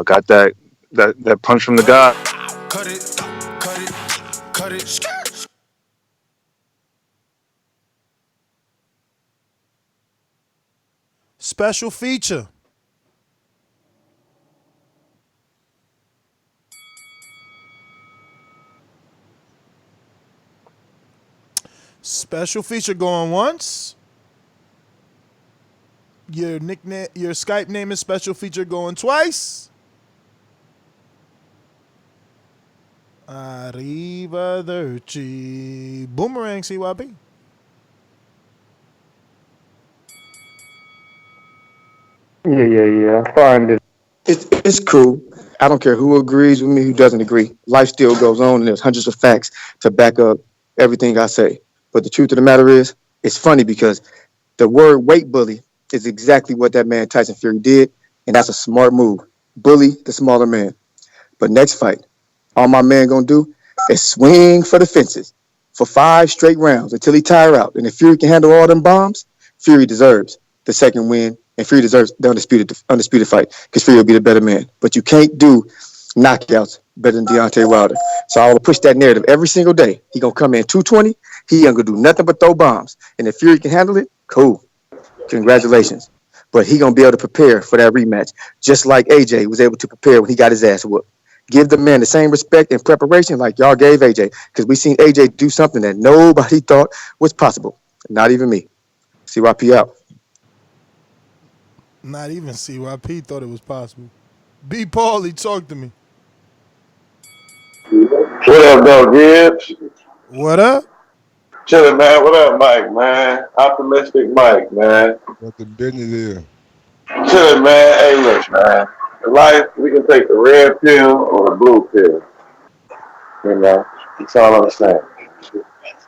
Speaker 17: Got that punch from the guy.
Speaker 7: special feature. Special feature going once. Your nickname, your Skype name is special feature going twice. Arrivederci. Boomerang, CYP.
Speaker 11: Yeah. I find it.
Speaker 1: It's cool. I don't care who agrees with me, who doesn't agree. Life still goes on, and there's hundreds of facts to back up everything I say. But the truth of the matter is, it's funny because the word weight bully is exactly what that man Tyson Fury did, and that's a smart move. Bully the smaller man. But next fight, all my man gonna do is swing for the fences for 5 straight rounds until he tire out. And if Fury can handle all them bombs, Fury deserves the second win, and Fury deserves the undisputed fight because Fury will be the better man. But you can't do knockouts better than Deontay Wilder. So I will push that narrative every single day. He gonna come in 220. He ain't gonna do nothing but throw bombs. And if Fury can handle it, cool. Congratulations. But he gonna be able to prepare for that rematch, just like AJ was able to prepare when he got his ass whooped. Give the man the same respect and preparation like y'all gave AJ, because we seen AJ do something that nobody thought was possible. Not even me. CYP out.
Speaker 7: Not even CYP thought it was possible. B. Paulie, talk to me.
Speaker 8: What up, though, Gibbs?
Speaker 7: What up?
Speaker 8: Chilling, man. What up, Mike, man? Optimistic Mike, man.
Speaker 10: What the business is?
Speaker 8: Chilling, man. Hey, look, man. In life, we can take the red pill or the blue pill. You know, it's all I'm saying. But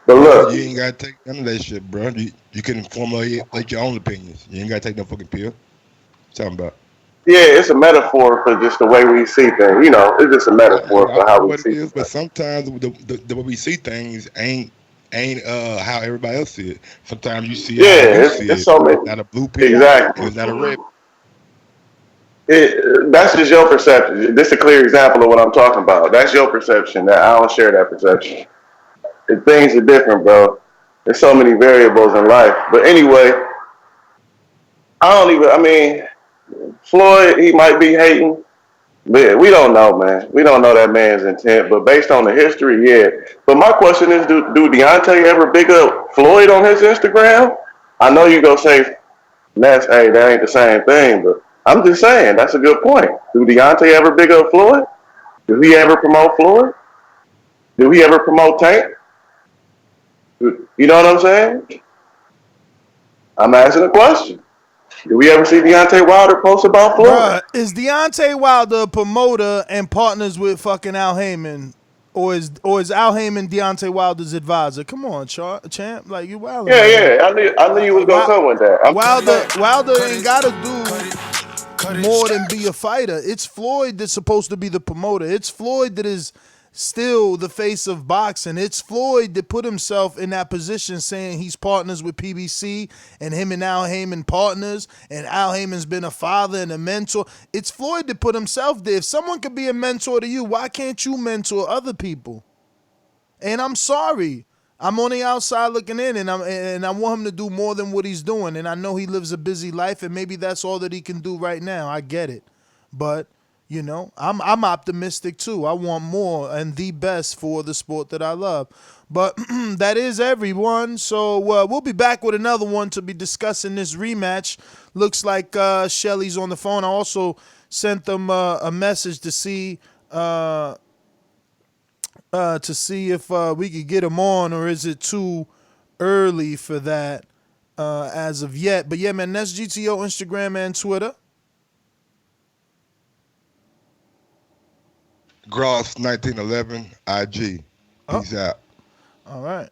Speaker 10: Bro,
Speaker 8: look,
Speaker 10: you ain't gotta take none of that shit, bro. You can formulate like your own opinions. You ain't gotta take no fucking pill. Talking about.
Speaker 8: yeah, it's a metaphor for just the way we see things. You know, it's just a metaphor
Speaker 10: I
Speaker 8: for how
Speaker 10: know
Speaker 8: we
Speaker 10: what it
Speaker 8: see
Speaker 10: is, but
Speaker 8: things.
Speaker 10: sometimes the way we see things ain't how everybody else see it. Sometimes you see it how you
Speaker 8: Yeah,
Speaker 10: see
Speaker 8: it's
Speaker 10: it.
Speaker 8: so
Speaker 10: It's
Speaker 8: many.
Speaker 10: not a blue pill and
Speaker 8: Exactly.
Speaker 10: it's not a red.
Speaker 8: That's just your perception. This is a clear example of what I'm talking about. That's your perception. That I don't share that perception. Things are different, bro. There's so many variables in life. But anyway, I don't even. I mean, Floyd, he might be hating, but we don't know, man. We don't know that man's intent. But based on the history, yeah. But my question is, do Deontay ever big up Floyd on his Instagram? I know you go say, Ness, hey, that ain't the same thing, but I'm just saying that's a good point. Do Deontay ever big up Floyd? Do he ever promote Floyd? Do he ever promote Tank? You know what I'm saying? I'm asking a question. Do we ever see Deontay Wilder post about Floyd?
Speaker 7: Bruh, is Deontay Wilder a promoter and partners with fucking Al Heyman? Or is Al Heyman Deontay Wilder's advisor? Come on, champ. Like, you wilding
Speaker 8: Yeah,
Speaker 7: right now.
Speaker 8: yeah. I knew you was gonna come with that.
Speaker 7: Wilder ain't gotta do more than be a fighter. It's Floyd that's supposed to be the promoter. It's Floyd that is still the face of boxing. It's Floyd that put himself in that position saying he's partners with PBC and him and Al Heyman partners, and Al Heyman's been a father and a mentor. It's Floyd that put himself there. If someone could be a mentor to you, why can't you mentor other people? And I'm sorry. I'm on the outside looking in, and I want him to do more than what he's doing. And I know he lives a busy life, and maybe that's all that he can do right now. I get it, but I'm optimistic too. I want more and the best for the sport that I love. But that is everyone. So we'll be back with another one to be discussing this rematch. Looks like Shelly's on the phone. I also sent them a message to see if we could get him on, or is it too early for that as of yet. But yeah, man, that's GTO, Instagram, and Twitter.
Speaker 10: Gross 1911 IG.
Speaker 7: Oh,
Speaker 10: Peace out.
Speaker 7: all right.